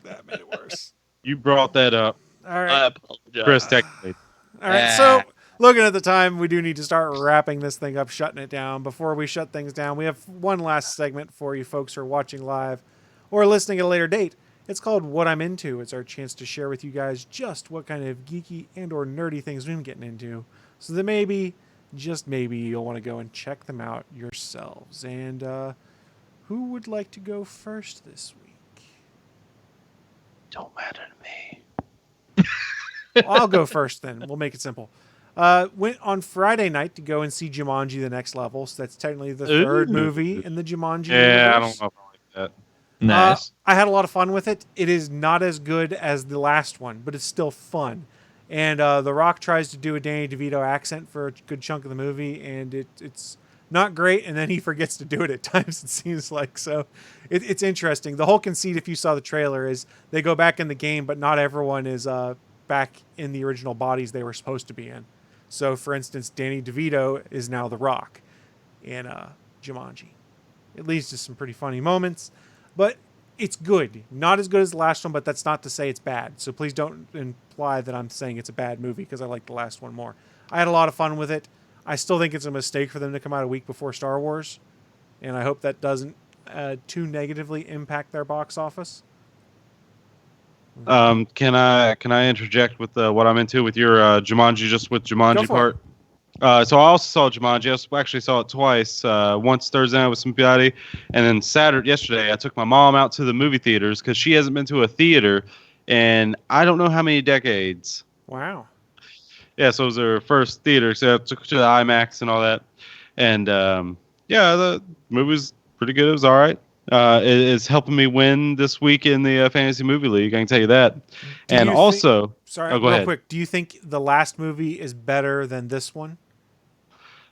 That made it worse. You brought that up, All I right. apologize. Chris. Technically, All right. So, looking at the time, we do need to start wrapping this thing up, shutting it down. Before we shut things down, we have one last segment for you folks who are watching live or listening at a later date. It's called What I'm Into. It's our chance to share with you guys just what kind of geeky and or nerdy things we've been getting into, so that maybe, just maybe, you'll want to go and check them out yourselves. And who would like to go first this week? don't matter to me. I'll go first then. We'll make it simple. Went on Friday night to go and see Jumanji: The Next Level. So that's technically the third movie in the Jumanji Yeah, I universe. don't know if I like that. Nice. I had a lot of fun with it. It is not as good as the last one, but it's still fun. And The Rock tries to do a Danny DeVito accent for a good chunk of the movie, and it's not great. And then he forgets to do it at times, it seems like. So it's interesting. The whole conceit, if you saw the trailer, is they go back in the game, but not everyone is back in the original bodies they were supposed to be in. So, for instance, Danny DeVito is now The Rock in Jumanji. It leads to some pretty funny moments. But it's good. Not as good as the last one, but that's not to say it's bad. So please don't imply that I'm saying it's a bad movie, because I like the last one more. I had a lot of fun with it. I still think it's a mistake for them to come out a week before Star Wars. And I hope that doesn't too negatively impact their box office. Can I interject with what I'm into with your Jumanji, just with Go Jumanji for part? So I also saw Jumanji. I actually saw it twice. Once Thursday night with some buddy, and then yesterday I took my mom out to the movie theaters because she hasn't been to a theater in I don't know how many decades. Wow. Yeah, so it was her first theater. So I took her to the IMAX and all that. And yeah, the movie was pretty good. It was all right. It's helping me win this week in the Fantasy Movie League. I can tell you that. Do And you also, Sorry, go real ahead. quick. Do you think the last movie is better than this one?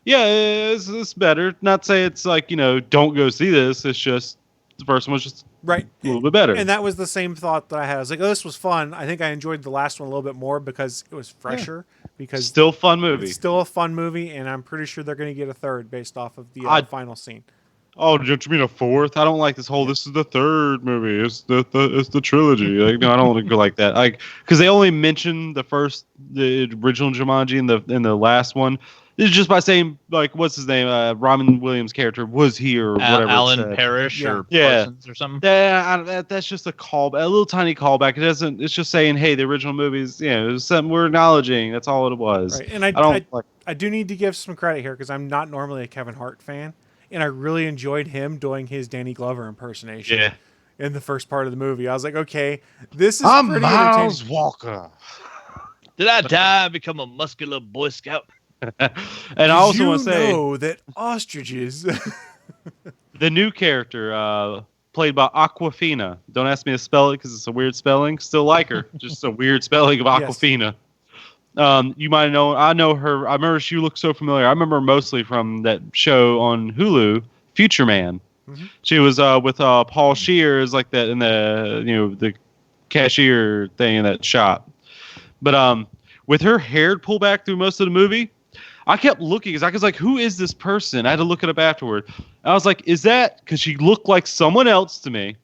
yeah, it's better. Not say it's like, don't go see this. It's just the first one was just Right. a little bit better. And that was the same thought that I had. I was like, oh, this was fun. I think I enjoyed the last one a little bit more because it was fresher. Because Still fun movie. it's still a fun movie, and I'm pretty sure they're going to get a third based off of the final scene. Oh, don't you mean a fourth? I don't like this whole. This is the third movie. It's the trilogy. Like, no, I don't want to go like that. Like, because they only mention the original Jumanji in the last one. It's just by saying like, what's his name? Robin Williams' character was here or whatever. Alan Parrish or Yeah. Parsons or something. That's just a callback, a little tiny callback. It doesn't. It's just saying, hey, the original movies. You know, it was something we're acknowledging. That's all it was. Right. And I do need to give some credit here because I'm not normally a Kevin Hart fan. And I really enjoyed him doing his Danny Glover impersonation in the first part of the movie. I was like, okay, this is pretty Miles entertaining. Walker. Did I die and become a muscular Boy Scout? And I also want to say that ostriches. the new character played by Aquafina. Don't ask me to spell it because it's a weird spelling. Still like her, just a weird spelling of Aquafina. You might know. I know her. I remember she looked so familiar. I remember her mostly from that show on Hulu, Future Man. Mm-hmm. She was with Paul Shears, like that in the the cashier thing in that shop. But with her hair pulled back through most of the movie, I kept looking because I was like, "Who is this person?" I had to look it up afterward. I was like, "Is that?" Because she looked like someone else to me.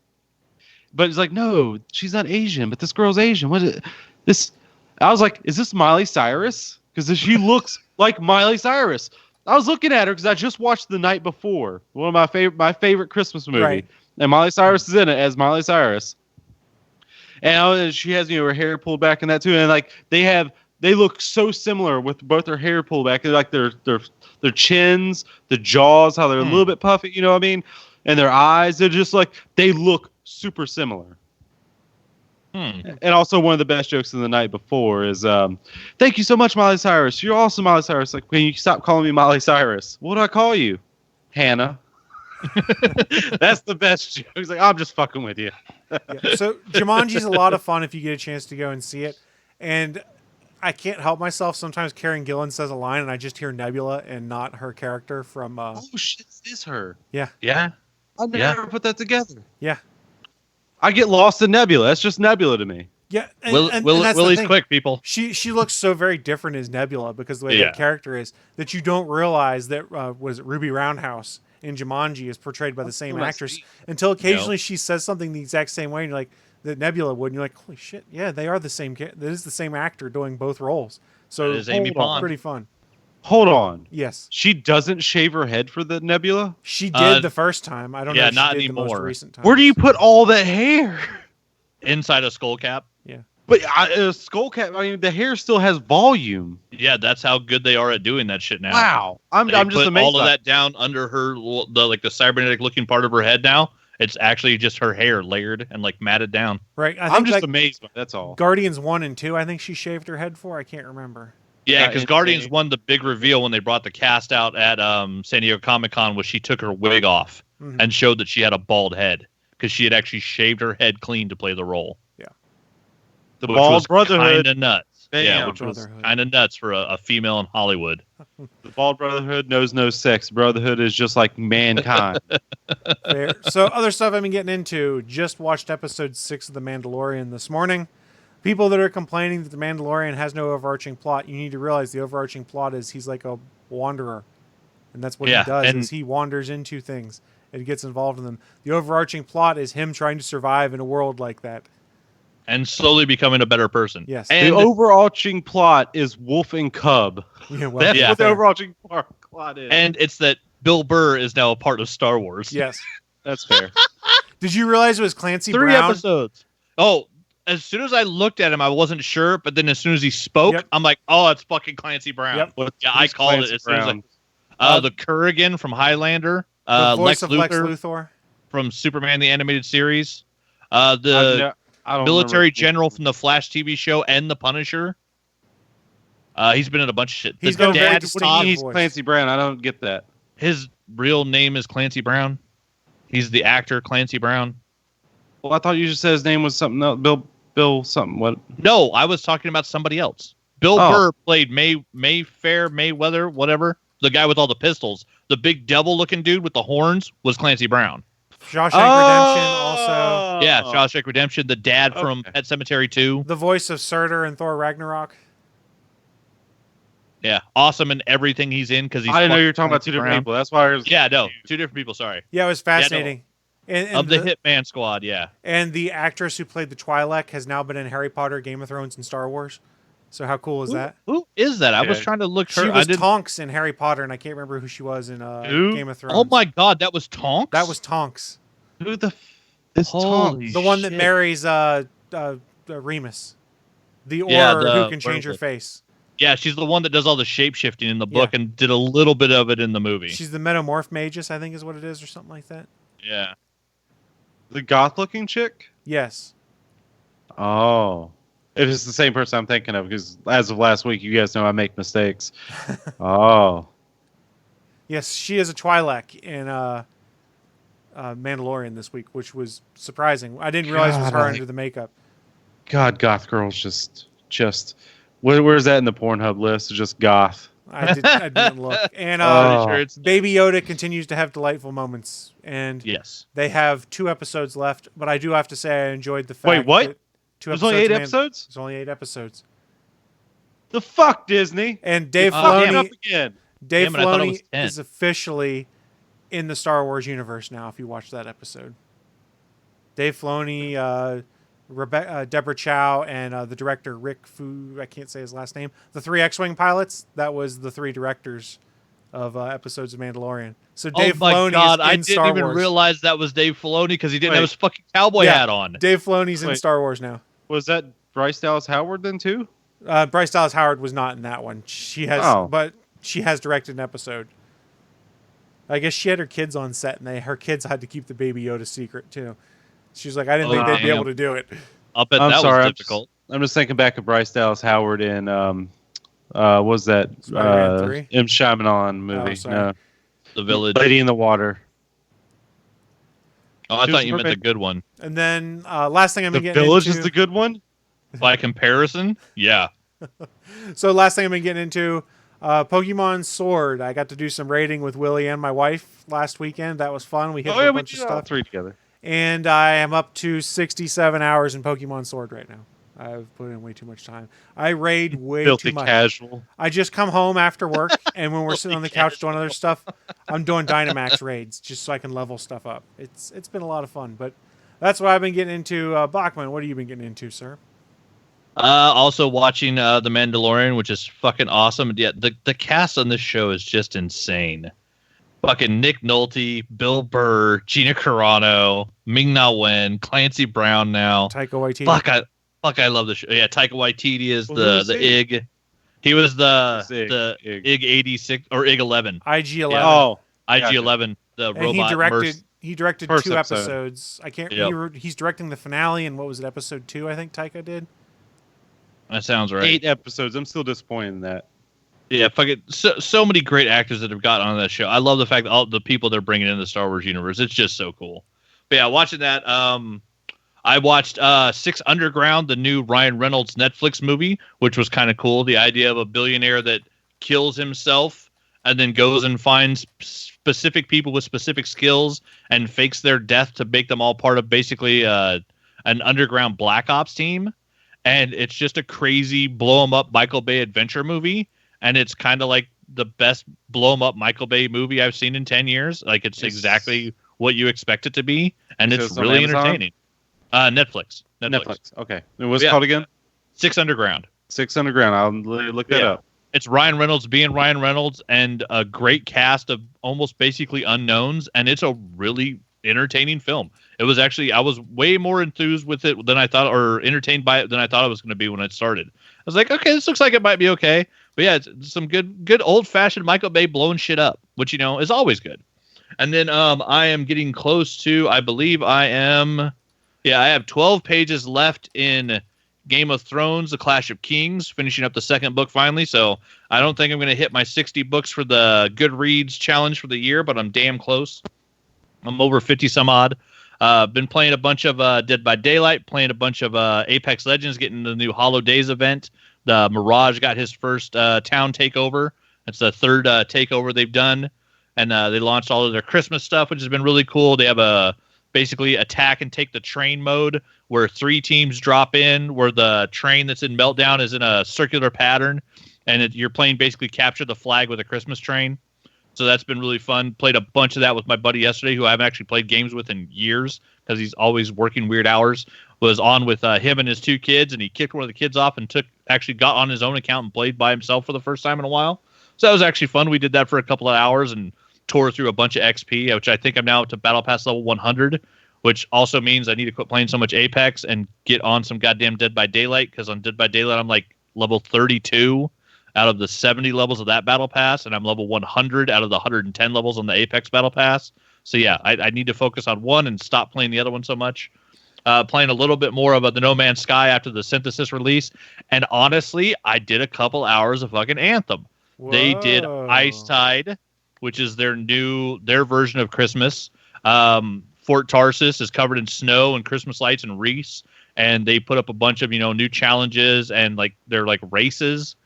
But it's like, no, she's not Asian. But this girl's Asian. What is this? I was like, is this Miley Cyrus? Because she looks like Miley Cyrus. I was looking at her because I just watched The Night Before, one of my favorite Christmas movie, right. And Miley Cyrus is in it as Miley Cyrus. And she has her hair pulled back in that too, and like they look so similar with both their hair pulled back, like their chins, the jaws, how they're a little bit puffy, you know what I mean, and their eyes, they're just like they look super similar. And also one of the best jokes of The Night Before is, thank you so much, Miley Cyrus. You're awesome, Miley Cyrus. Like, when you stop calling me Miley Cyrus, what do I call you? Hannah. That's the best joke. He's like, I'm just fucking with you. So Jumanji's a lot of fun if you get a chance to go and see it. And I can't help myself. Sometimes Karen Gillan says a line and I just hear Nebula and not her character from... oh, shit, this is her. Yeah. Yeah. I never put that together. Yeah. I get lost in Nebula. That's just Nebula to me. Yeah, Willie's quick, people. She looks so very different as Nebula because the way that character is that you don't realize that was it Ruby Roundhouse in Jumanji is portrayed by the same actress until occasionally she says something the exact same way and you're like that Nebula would and you're like, holy shit, yeah, they are the same. That is the same actor doing both roles. So it is Amy Pond. Pretty fun. Hold on. Yes. She doesn't shave her head for the Nebula? She did the first time. I don't know if she not did anymore. The most recent time. Where do you put all that hair? Inside a skull cap. Yeah. But a skull cap, I mean, the hair still has volume. Yeah, that's how good they are at doing that shit now. Wow. I'm just put amazed. all of that down under her, the cybernetic looking part of her head now. It's actually just her hair layered and like matted down. Right. I'm just amazed by it, that's all. Guardians 1 and 2, I think she shaved her head for. I can't remember. Yeah, because Guardians won the big reveal when they brought the cast out at San Diego Comic-Con was she took her wig off and showed that she had a bald head because she had actually shaved her head clean to play the role. Yeah. The which Bald was Brotherhood. kind of nuts. Bam. Yeah, which was kind of nuts for a female in Hollywood. The Bald Brotherhood knows no sex. Brotherhood is just like mankind. Fair. So other stuff I've been getting into, just watched episode 6 of The Mandalorian this morning. People that are complaining that The Mandalorian has no overarching plot, you need to realize the overarching plot is he's like a wanderer. And that's what he does, is he wanders into things and gets involved in them. The overarching plot is him trying to survive in a world like that. And slowly becoming a better person. Yes. The And overarching plot is Wolf and Cub. Yeah, well, That's what the fair. overarching plot is. and it's that Bill Burr is now a part of Star Wars. Yes. That's fair. Did you realize it was Clancy 3 Brown? episodes. Oh, as soon as I looked at him, I wasn't sure, but then as soon as he spoke, I'm like, oh, it's fucking Clancy Brown. Yep. Yeah, I called Clancy it as soon as Brown. the Kurgan from Highlander, The voice Lex of Luthor Lex Luthor. from Superman the Animated Series, I the don't military remember. general from the Flash TV show, and the Punisher. He's been in a bunch of shit. He's The got a very dad, distinct Todd, He's voice. Clancy Brown. I don't get that. his real name is Clancy Brown. He's the actor Clancy Brown. Well, I thought you just said his name was something else. Bill something. What? No, I was talking about somebody else. Bill Burr played Mayweather, whatever. The guy with all the pistols. The big devil-looking dude with the horns was Clancy Brown. Shawshank Redemption also. Yeah, Shawshank Redemption. The dad from Pet Sematary 2. The voice of Surtur in Thor Ragnarok. Yeah, awesome in everything he's in because he's. I didn't know you were fucking talking about two Clancy different Brown. people. That's why I was. Yeah, no, two different people. Sorry. Yeah, it was fascinating. And Of the Hitman Squad, yeah. And the actress who played the Twi'lek has now been in Harry Potter, Game of Thrones, and Star Wars. So how cool is that? Who is that? I was Yeah. trying to look her. She I was didn't. Tonks in Harry Potter, and I can't remember who she was in Who? Game of Thrones. Oh my God, that was Tonks. That was Tonks, Who the? This Holy the one that shit. marries Remus, the Auror Yeah, who can change her werewolf. face. Yeah, she's the one that does all the shape shifting in the book and did a little bit of it in the movie. She's the Metamorph Magus, I think is what it is, or something like that. Yeah. The goth-looking chick. Yes. Oh, if it's the same person I'm thinking of, because as of last week, you guys know I make mistakes. Oh, Yes, she is a Twi'lek in Mandalorian this week, which was surprising. I didn't realize it was her God, under the makeup. God, goth girls just. Where's that in the Pornhub list? Just goth. I didn't look. And Oh. Sure it's Baby Yoda continues to have delightful moments, and yes. they have 2 episodes left. But I do have to say I enjoyed the fact. Wait, what? that 2 There's only 8 of episodes. There's only 8 episodes. The fuck, Disney? And Dave Fucking up Filoni, again. Dave Damn it, I thought it was Filoni 10. is officially in the Star Wars universe now. If you watch that episode, Dave Filoni, Deborah Chow, and the director Rick Fu. I can't say his last name. The 3 X-wing pilots. That was the 3 directors of episodes of Mandalorian. So Dave oh my Filoni God, is I in didn't Star even Wars. realize that was Dave Filoni because he didn't Wait. have his fucking cowboy Yeah. hat on. Dave Filoni's in Wait. Star Wars now. Was that Bryce Dallas Howard then too? Bryce Dallas Howard was not in that one. She has, but she has directed an episode. I guess she had her kids on set, and her kids had to keep the Baby Yoda secret too. She's like, I didn't Oh, think they'd be damn. able to do it. I'll bet I'm that sorry, was difficult. I'm just thinking back of Bryce Dallas Howard in what was that Spider-Man 3? M. Shyamalan movie? Oh, sorry. No, The Village. Lady in the Water. Oh, I She thought was you meant the perfect. good one. And then last thing I'm The been getting Village into. is the good one. By comparison, yeah. So last thing I've been getting into, Pokemon Sword. I got to do some raiding with Willie and my wife last weekend. That was fun. We hit Oh a yeah, we bunch of did all stuff. 3 together. And I am up to 67 hours in Pokemon Sword right now. I've put in way too much time. I raid way Filthy too much. casual. I just come home after work, and when we're sitting on the couch doing other stuff, I'm doing Dynamax raids just so I can level stuff up. It's been a lot of fun, but that's what I've been getting into. Bachman, what have you been getting into, sir? Also watching The Mandalorian, which is fucking awesome. Yeah, the cast on this show is just insane. Fucking Nick Nolte, Bill Burr, Gina Carano, Ming-Na Wen, Clancy Brown now. Taika Waititi. I love the show. Yeah, Taika Waititi is Well, who the is he? IG. He was the Ig. IG 86 or IG 11. IG-11. Yeah. Oh, IG Gotcha. 11, the and robot. he directed First 2 episode. episodes. I can't. Yep. He's directing the finale, and what was it, episode 2? I think Taika did. That sounds right. 8 episodes. I'm still disappointed in that. Yeah, fucking so many great actors that have gotten on that show. I love the fact that all the people they're bringing in the Star Wars universe. It's just so cool. But yeah, watching that. I watched 6 Underground, the new Ryan Reynolds Netflix movie, which was kind of cool. The idea of a billionaire that kills himself and then goes and finds specific people with specific skills and fakes their death to make them all part of basically an underground Black Ops team. And it's just a crazy blow 'em up Michael Bay adventure movie. And it's kind of like the best blow 'em up Michael Bay movie I've seen in 10 years. Like it's exactly what you expect it to be. And So it's it's on really Amazon? entertaining. Netflix. Okay. And what's it Yeah. called again? 6 Underground. 6 Underground. I'll look that Yeah. up. It's Ryan Reynolds being Ryan Reynolds and a great cast of almost basically unknowns. And it's a really entertaining film. It was actually, I was way more enthused with it than I thought, or entertained by it than I thought I was going to be when it started. I was like, okay, this looks like it might be okay. But yeah, it's some good old fashioned Michael Bay blowing shit up, which, is always good. And then I am getting close to, I believe I have 12 pages left in Game of Thrones, The Clash of Kings, finishing up the second book finally. So I don't think I'm going to hit my 60 books for the Goodreads challenge for the year, but I'm damn close. I'm over 50 some odd. Been playing a bunch of Dead by Daylight, playing a bunch of Apex Legends, getting the new Hollow Days event. The Mirage got his first town takeover. It's the third takeover they've done. And they launched all of their Christmas stuff, which has been really cool. They have a basically attack and take the train mode where 3 teams drop in, where the train that's in meltdown is in a circular pattern. and you're playing basically capture the flag with a Christmas train. So that's been really fun. Played a bunch of that with my buddy yesterday, who I haven't actually played games with in years because he's always working weird hours. Was on with him and his 2 kids, and he kicked one of the kids off and actually got on his own account and played by himself for the first time in a while. So that was actually fun. We did that for a couple of hours and tore through a bunch of XP, which I think I'm now up to Battle Pass level 100, which also means I need to quit playing so much Apex and get on some goddamn Dead by Daylight, because on Dead by Daylight I'm like level 32 out of the 70 levels of that Battle Pass, and I'm level 100 out of the 110 levels on the Apex Battle Pass. So yeah, I need to focus on one and stop playing the other one so much. Playing a little bit more of the No Man's Sky after the Synthesis release, and honestly, I did a couple hours of fucking Anthem. Whoa. They did Ice Tide, which is their version of Christmas. Fort Tarsus is covered in snow and Christmas lights and wreaths, and they put up a bunch of new challenges and they're like races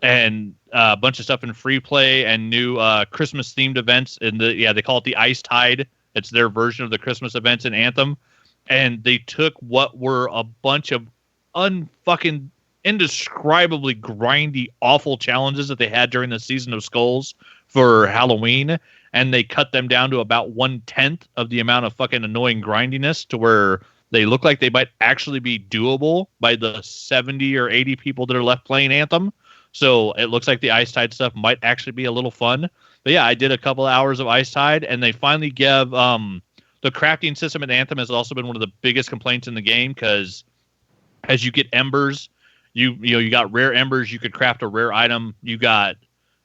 and a bunch of stuff in free play and new Christmas themed events. And they call it the Ice Tide. It's their version of the Christmas events in Anthem. And they took what were a bunch of unfucking indescribably grindy, awful challenges that they had during the Season of Skulls for Halloween, and they cut them down to about 1/10 of the amount of fucking annoying grindiness, to where they look like they might actually be doable by the 70 or 80 people that are left playing Anthem. So it looks like the Ice Tide stuff might actually be a little fun. But yeah, I did a couple hours of Ice Tide, and they finally gave the crafting system in Anthem has also been one of the biggest complaints in the game, because as you get embers, you got rare embers, you could craft a rare item. You got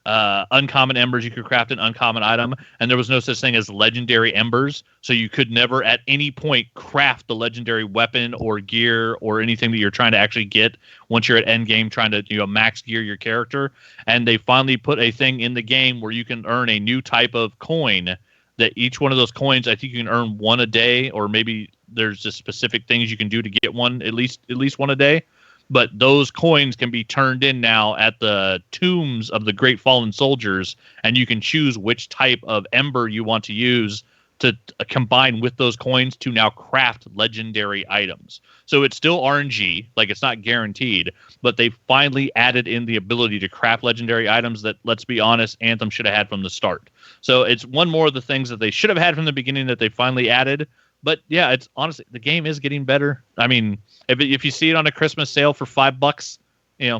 uncommon embers, you could craft an uncommon item, and there was no such thing as legendary embers, so you could never at any point craft the legendary weapon or gear or anything that you're trying to actually get once you're at end game trying to max gear your character. And they finally put a thing in the game where you can earn a new type of coin, that each one of those coins, I think you can earn one a day, or maybe there's just specific things you can do to get one at least one a day. But those coins can be turned in now at the tombs of the great fallen soldiers, and you can choose which type of ember you want to use to combine with those coins to now craft legendary items. So it's still RNG, like it's not guaranteed, but they finally added in the ability to craft legendary items that, let's be honest, Anthem should have had from the start. So it's one more of the things that they should have had from the beginning that they finally added. But yeah, it's honestly, the game is getting better. I mean, if you see it on a Christmas sale for $5,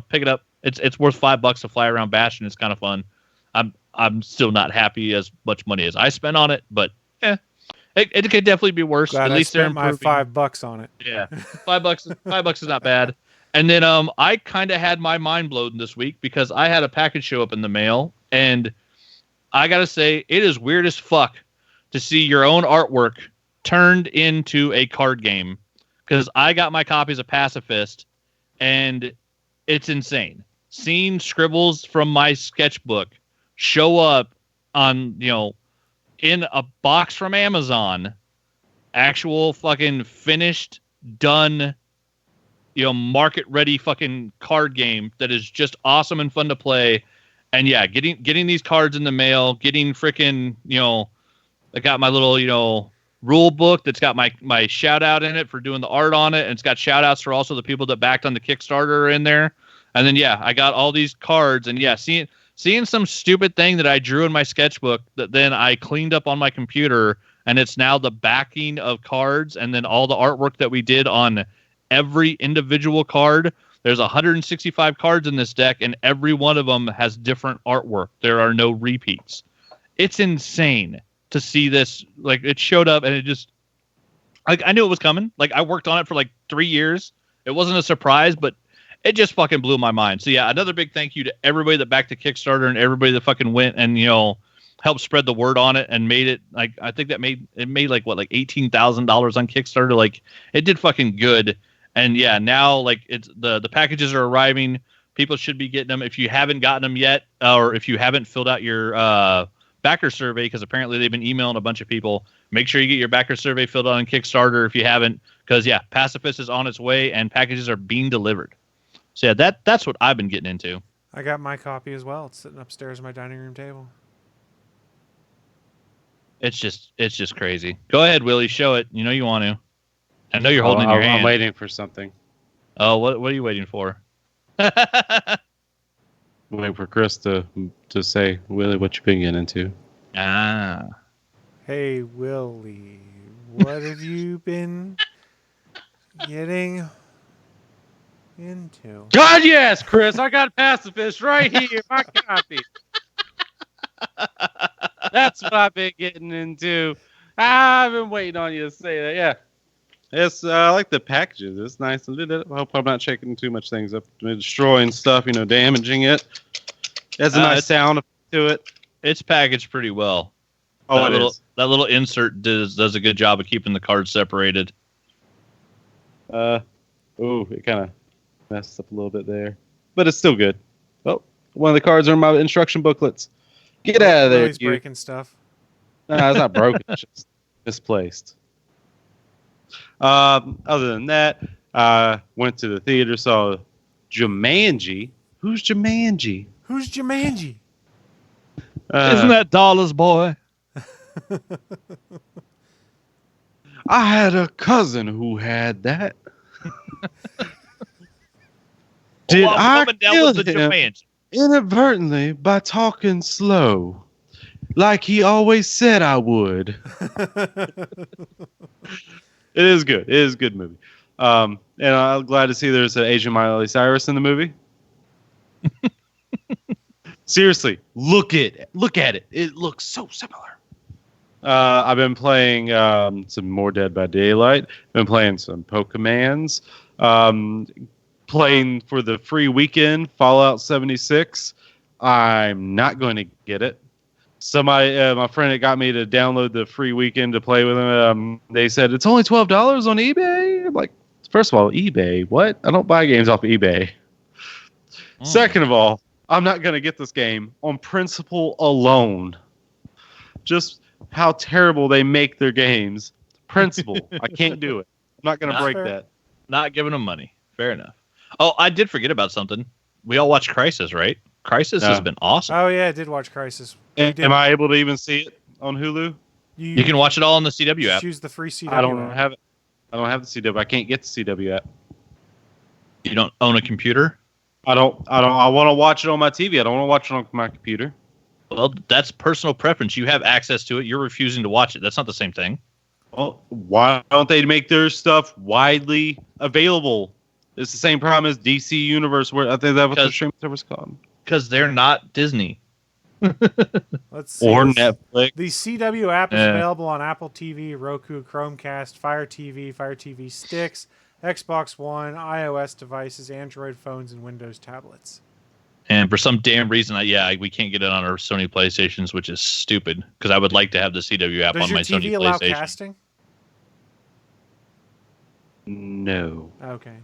pick it up. It's worth $5 to fly around Bastion. It's kind of fun. I'm still not happy as much money as I spent on it, but it could definitely be worse. Glad at least they're my improving. $5 on it. Yeah, $5 is not bad. And then I kind of had my mind blown this week because I had a package show up in the mail, and I gotta say, it is weird as fuck to see your own artwork turned into a card game, because I got my copies of Pacifist, and it's insane. Seeing scribbles from my sketchbook show up on, in a box from Amazon, actual fucking finished, done, market ready fucking card game that is just awesome and fun to play. And yeah, getting these cards in the mail, getting freaking, I got my little, rule book that's got my shout out in it for doing the art on it, and it's got shout outs for also the people that backed on the Kickstarter in there. And then yeah, I got all these cards, and yeah, seeing some stupid thing that I drew in my sketchbook that then I cleaned up on my computer, and it's now the backing of cards, and then all the artwork that we did on every individual card. There's 165 cards in this deck, and every one of them has different artwork. There are no repeats. It's insane to see this. Like, it showed up, and it just, like, I knew it was coming. Like, I worked on it for like 3 years. It wasn't a surprise, but it just fucking blew my mind. So yeah, another big thank you to everybody that backed the Kickstarter and everybody that fucking went and, helped spread the word on it and made it, like, I think that made like $18,000 on Kickstarter. Like, it did fucking good. And yeah, now like it's the packages are arriving. People should be getting them. If you haven't gotten them yet, or if you haven't filled out your backer survey, because apparently they've been emailing a bunch of people, make sure you get your backer survey filled out on Kickstarter if you haven't, because yeah, Pacifist is on its way and packages are being delivered. So yeah, that's what I've been getting into. I got my copy as well. It's sitting upstairs on my dining room table. It's just crazy. Go ahead, Willie, show it. You want to. I know you're holding your hand. I'm waiting for something. Oh, what are you waiting for? Waiting for Chris to say, Willie, what you been getting into? Ah. Hey, Willie, what have you been getting into? God, yes, Chris. I got Pacifist right here. My copy. That's what I've been getting into. I've been waiting on you to say that. Yeah. It's I like the packages. It's nice. I hope I'm not shaking too much things up, destroying stuff, damaging it. It has a nice sound to it. It's packaged pretty well. Oh, that little insert does a good job of keeping the cards separated. It kind of messed up a little bit there, but it's still good. Oh, one of the cards are in my instruction booklets. Get out of there, Willie's breaking stuff. No, it's not broken. It's just misplaced. Other than that, went to the theater, saw Jumanji. Who's Jumanji? Who's Jumanji? Isn't that Dollars Boy? I had a cousin who had that. Did I kill him inadvertently by talking slow, like he always said I would? It is good. It is a good movie. And I'm glad to see there's an Asian Miley Cyrus in the movie. Seriously, look at it. It looks so similar. I've been playing some more Dead by Daylight. Been playing some Pokemans. Playing for the free weekend Fallout 76. I'm not going to get it. Somebody, my friend that got me to download the free weekend to play with him, they said it's only $12 on eBay. I'm like, first of all, eBay, what? I don't buy games off of eBay. Second of all, I'm not going to get this game on principle alone. Just how terrible they make their games. Principle. I can't do it. I'm not going to break that. Not giving them money. Fair enough. Oh, I did forget about something. We all watched Crisis, right? Crisis has been awesome. Oh, yeah, I did watch Crisis. Am I able to even see it on Hulu? You can watch it all on the CW app. Use the free CW I don't app. have it. I don't have the CW. I can't get the CW app. You don't own a computer? I want to watch it on my TV. I don't want to watch it on my computer. Well, that's personal preference. You have access to it. You're refusing to watch it. That's not the same thing. Well, why don't they make their stuff widely available? It's the same problem as DC Universe, where I think that's what the streaming service called. Because they're not Disney. Let's see. Or Netflix. The CW app is available on Apple TV, Roku, Chromecast, Fire TV sticks, Xbox One, iOS devices, Android phones, and Windows tablets. And for some damn reason, we can't get it on our Sony PlayStations, which is stupid. Because I would like to have the CW app on my Sony PlayStation. Does your TV allow casting? No. Okay.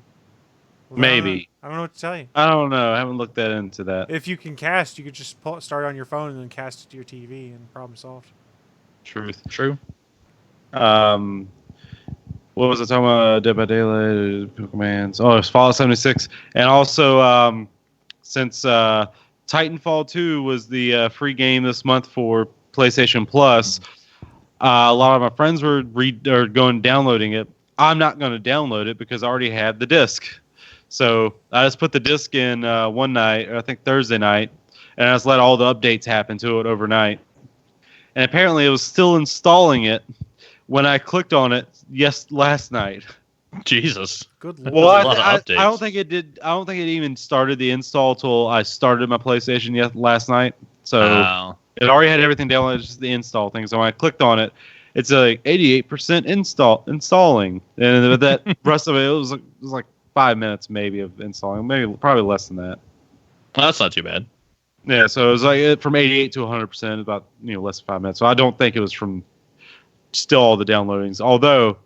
Well, Maybe. I don't know what to tell you. I don't know. I haven't looked into that. If you can cast, you could just start on your phone and then cast it to your TV, and problem solved. Truth. True. What was I talking about? Dead by Daylight, Pokemans. Oh, it's Fallout 76. And also, since Titanfall 2 was the free game this month for PlayStation Plus, a lot of my friends were going downloading it. I'm not going to download it because I already had the disc. So I just put the disc in one night, I think Thursday night, and I just let all the updates happen to it overnight. And apparently it was still installing it when I clicked on it last night. Jesus. Good lord. Well, I don't think it did. I don't think it even started the install till I started my PlayStation last night. So it already had everything downloaded, just the install thing. So when I clicked on it, it's like 88% installing, and that rest of it was like 5 minutes maybe of installing, probably less than that. Well, that's not too bad. Yeah, so it was like from 88 to 100%, about less than 5 minutes. So I don't think it was from still all the downloadings. Although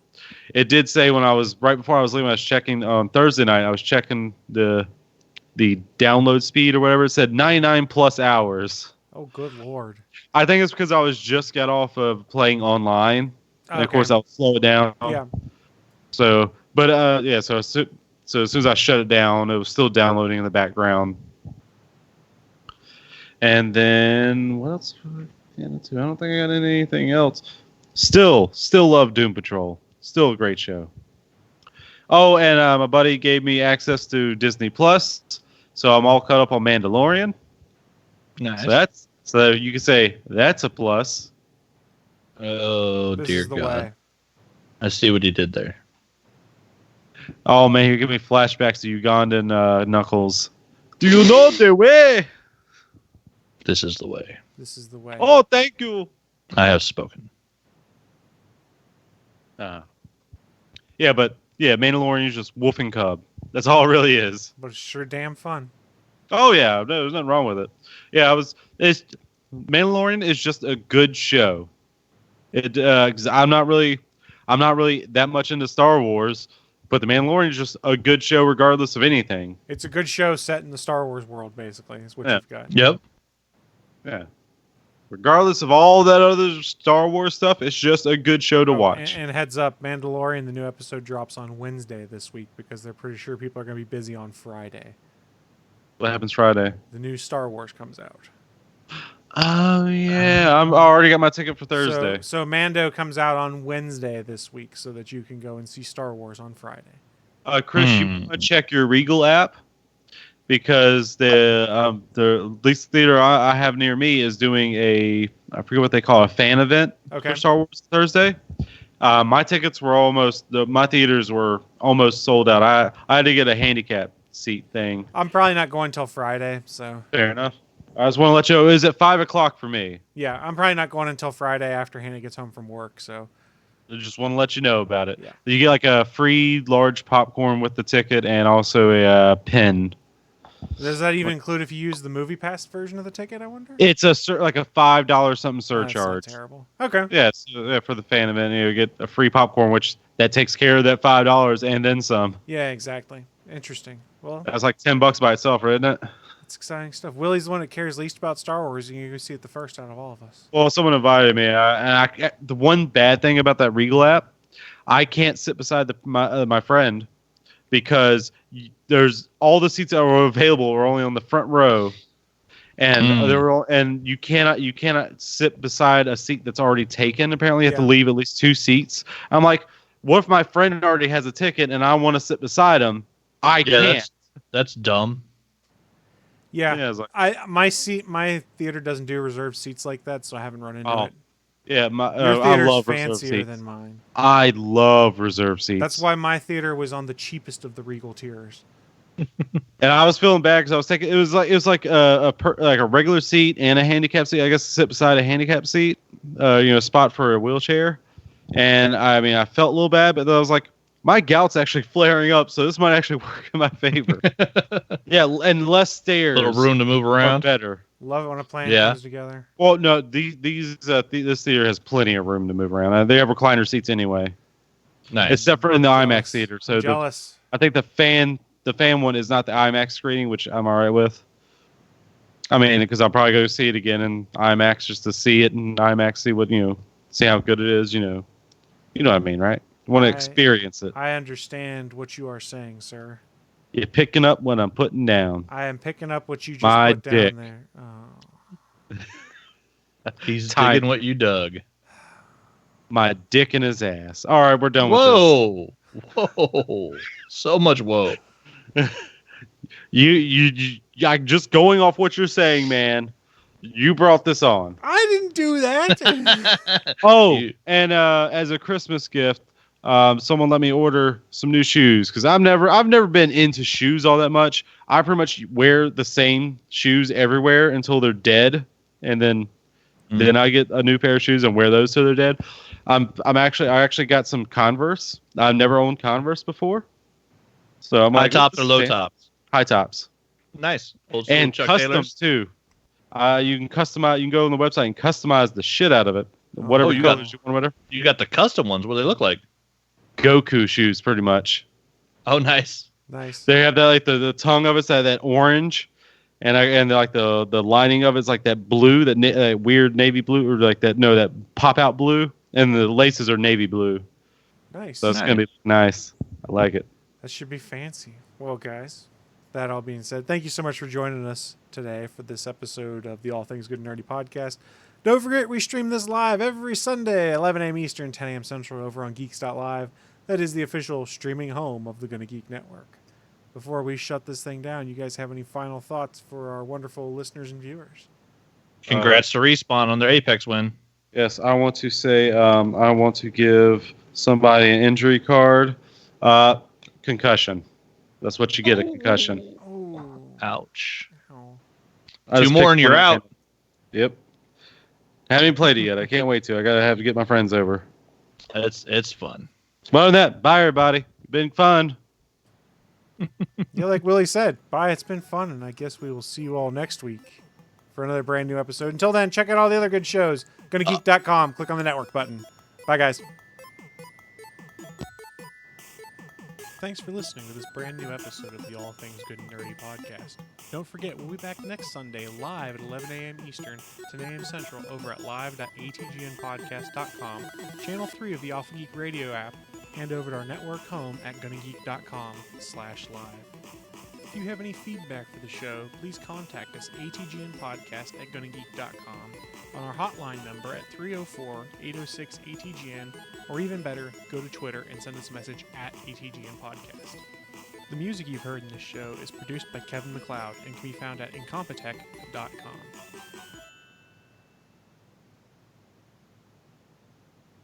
it did say when I was right before I was leaving, I was checking on Thursday night. I was checking the download speed or whatever. It said 99 plus hours. Oh, good lord. I think it's because I was just got off of playing online, and of course I'll slow it down. Yeah. So, but so as soon as I shut it down, it was still downloading in the background. And then what else? I don't think I got anything else. Still love Doom Patrol. Still a great show. Oh, and my buddy gave me access to Disney Plus, so I'm all caught up on Mandalorian. Nice. So you could say that's a plus. Oh, This dear is the God. way. I see what he did there. Oh man, you're giving me flashbacks to Ugandan Knuckles. Do you know the way? This is the way. This is the way. Oh, thank you. I have spoken. Yeah, but Mandalorian is just wolfing cub. That's all it really is. But it's sure damn fun. Oh yeah, no, there's nothing wrong with it. Yeah, It's Mandalorian is just a good show. 'Cause I'm not really that much into Star Wars, but the Mandalorian is just a good show regardless of anything. It's a good show set in the Star Wars world, basically, is what you've got. Yep. Yeah. Regardless of all that other Star Wars stuff, it's just a good show to watch. And heads up, Mandalorian, the new episode drops on Wednesday this week because they're pretty sure people are going to be busy on Friday. What happens Friday? The new Star Wars comes out. Oh yeah, I already got my ticket for Thursday. So Mando comes out on Wednesday this week so that you can go and see Star Wars on Friday. Chris, you want to check your Regal app because the least theater I have near me is doing I forget what they call it, a fan event for Star Wars Thursday. My tickets were my theaters were almost sold out. I had to get a handicap seat thing. I'm probably not going till Friday, so Fair enough. I just want to let you know, it was at 5 o'clock for me. yeah, I'm probably not going until Friday after Hannah gets home from work. So I just want to let you know about it. Yeah. You get like a free large popcorn with the ticket and also a pen. does that even include if you use the movie pass version of the ticket? I wonder. It's like a $5 something That's not surcharge. terrible. Okay. Yeah, for the fan event, you get a free popcorn, which that takes care of that $5 and then some. Yeah, exactly. Interesting. Well, That's like $10 by itself, isn't it? that's exciting stuff. Willie's the one that cares least about Star Wars, and you can see it the first out of all of us. Well, someone invited me, and the one bad thing about that Regal app, I can't sit beside my friend because there's all the seats that were available are only on the front row, and and you cannot sit beside a seat that's already taken. Apparently, you have to leave at least 2 seats. I'm like, what if my friend already has a ticket and I want to sit beside him? I can't. That's dumb. Yeah, my theater doesn't do reserved seats like that, so I haven't run into it. Yeah, Your I theater's love reserve fancier seats. than mine. I love reserve seats. That's why my theater was on the cheapest of the Regal tiers. And I was feeling bad because I was thinking it was like a regular seat and a handicap seat. I guess to sit beside a handicap seat, spot for a wheelchair. And I felt a little bad, but then I was like, my gout's actually flaring up, so this might actually work in my favor. Yeah, and less stairs. Little room to move around. Better. Love it when a plan comes together. Well, no, this theater has plenty of room to move around. They have recliner seats anyway. Nice. Except for in the IMAX theater. So Jealous. I think the fan one is not the IMAX screening, which I'm all right with. Because I'll probably go see it again in IMAX just to see it in IMAX, see how good it is. You know what I mean, right? You want to experience it. I understand what you are saying, sir. You're picking up what I'm putting down. I am picking up what you just My put dick. down there. Oh. He's digging what you dug. My dick in his ass. All right, we're done with this. Whoa. So much whoa. You just going off what you're saying, man. You brought this on. I didn't do that. And as a Christmas gift, someone let me order some new shoes because I've never been into shoes all that much. I pretty much wear the same shoes everywhere until they're dead, and then I get a new pair of shoes and wear those till they're dead. I actually got some Converse. I've never owned Converse before, so I'm high tops or low tops? High tops. Nice. And Chuck customs too. You can customize. You can go on the website and customize the shit out of it. Whatever colors you want. Whatever. You got the custom ones. What do they look like? Goku shoes, pretty much. Oh, nice. Nice. They have that like the tongue of it's that orange, and like the lining of it's like that blue, that weird navy blue, or like that pop out blue, and the laces are navy blue. Nice. So it's gonna be nice. I like it. That should be fancy. Well, guys, that all being said, thank you so much for joining us today for this episode of the All Things Good and Nerdy podcast. Don't forget, we stream this live every Sunday, 11 a.m. Eastern, 10 a.m. Central, over on Geeks.live. That is the official streaming home of the Gonna Geek Network. Before we shut this thing down, you guys have any final thoughts for our wonderful listeners and viewers? Congrats to Respawn on their Apex win. Yes, I want to say I want to give somebody an injury card. Concussion. That's what you get, a concussion. Oh. Ouch. Oh. I Two just more picked and you're one out. random. Yep. Haven't played it yet. I can't wait to. I gotta have to get my friends over. It's fun. But other than that, bye everybody. Been fun. Yeah, like Willie said, bye. It's been fun, and I guess we will see you all next week for another brand new episode. Until then, check out all the other good shows. GonnaGeek.com. Click on the network button. Bye, guys. Thanks for listening to this brand new episode of the All Things Good and Nerdy podcast. Don't forget, we'll be back next Sunday live at 11 a.m. Eastern, 10 a.m. Central over at live.atgnpodcast.com, channel 3 of the Alpha Geek radio app, and over at our network home at GonnaGeek.com/live. If you have any feedback for the show, please contact us atgnpodcast@GonnaGeek.com, on our hotline number at 304-806-ATGN, or even better, go to Twitter and send us a message at ATGN Podcast. The music you've heard in this show is produced by Kevin MacLeod and can be found at Incompetech.com.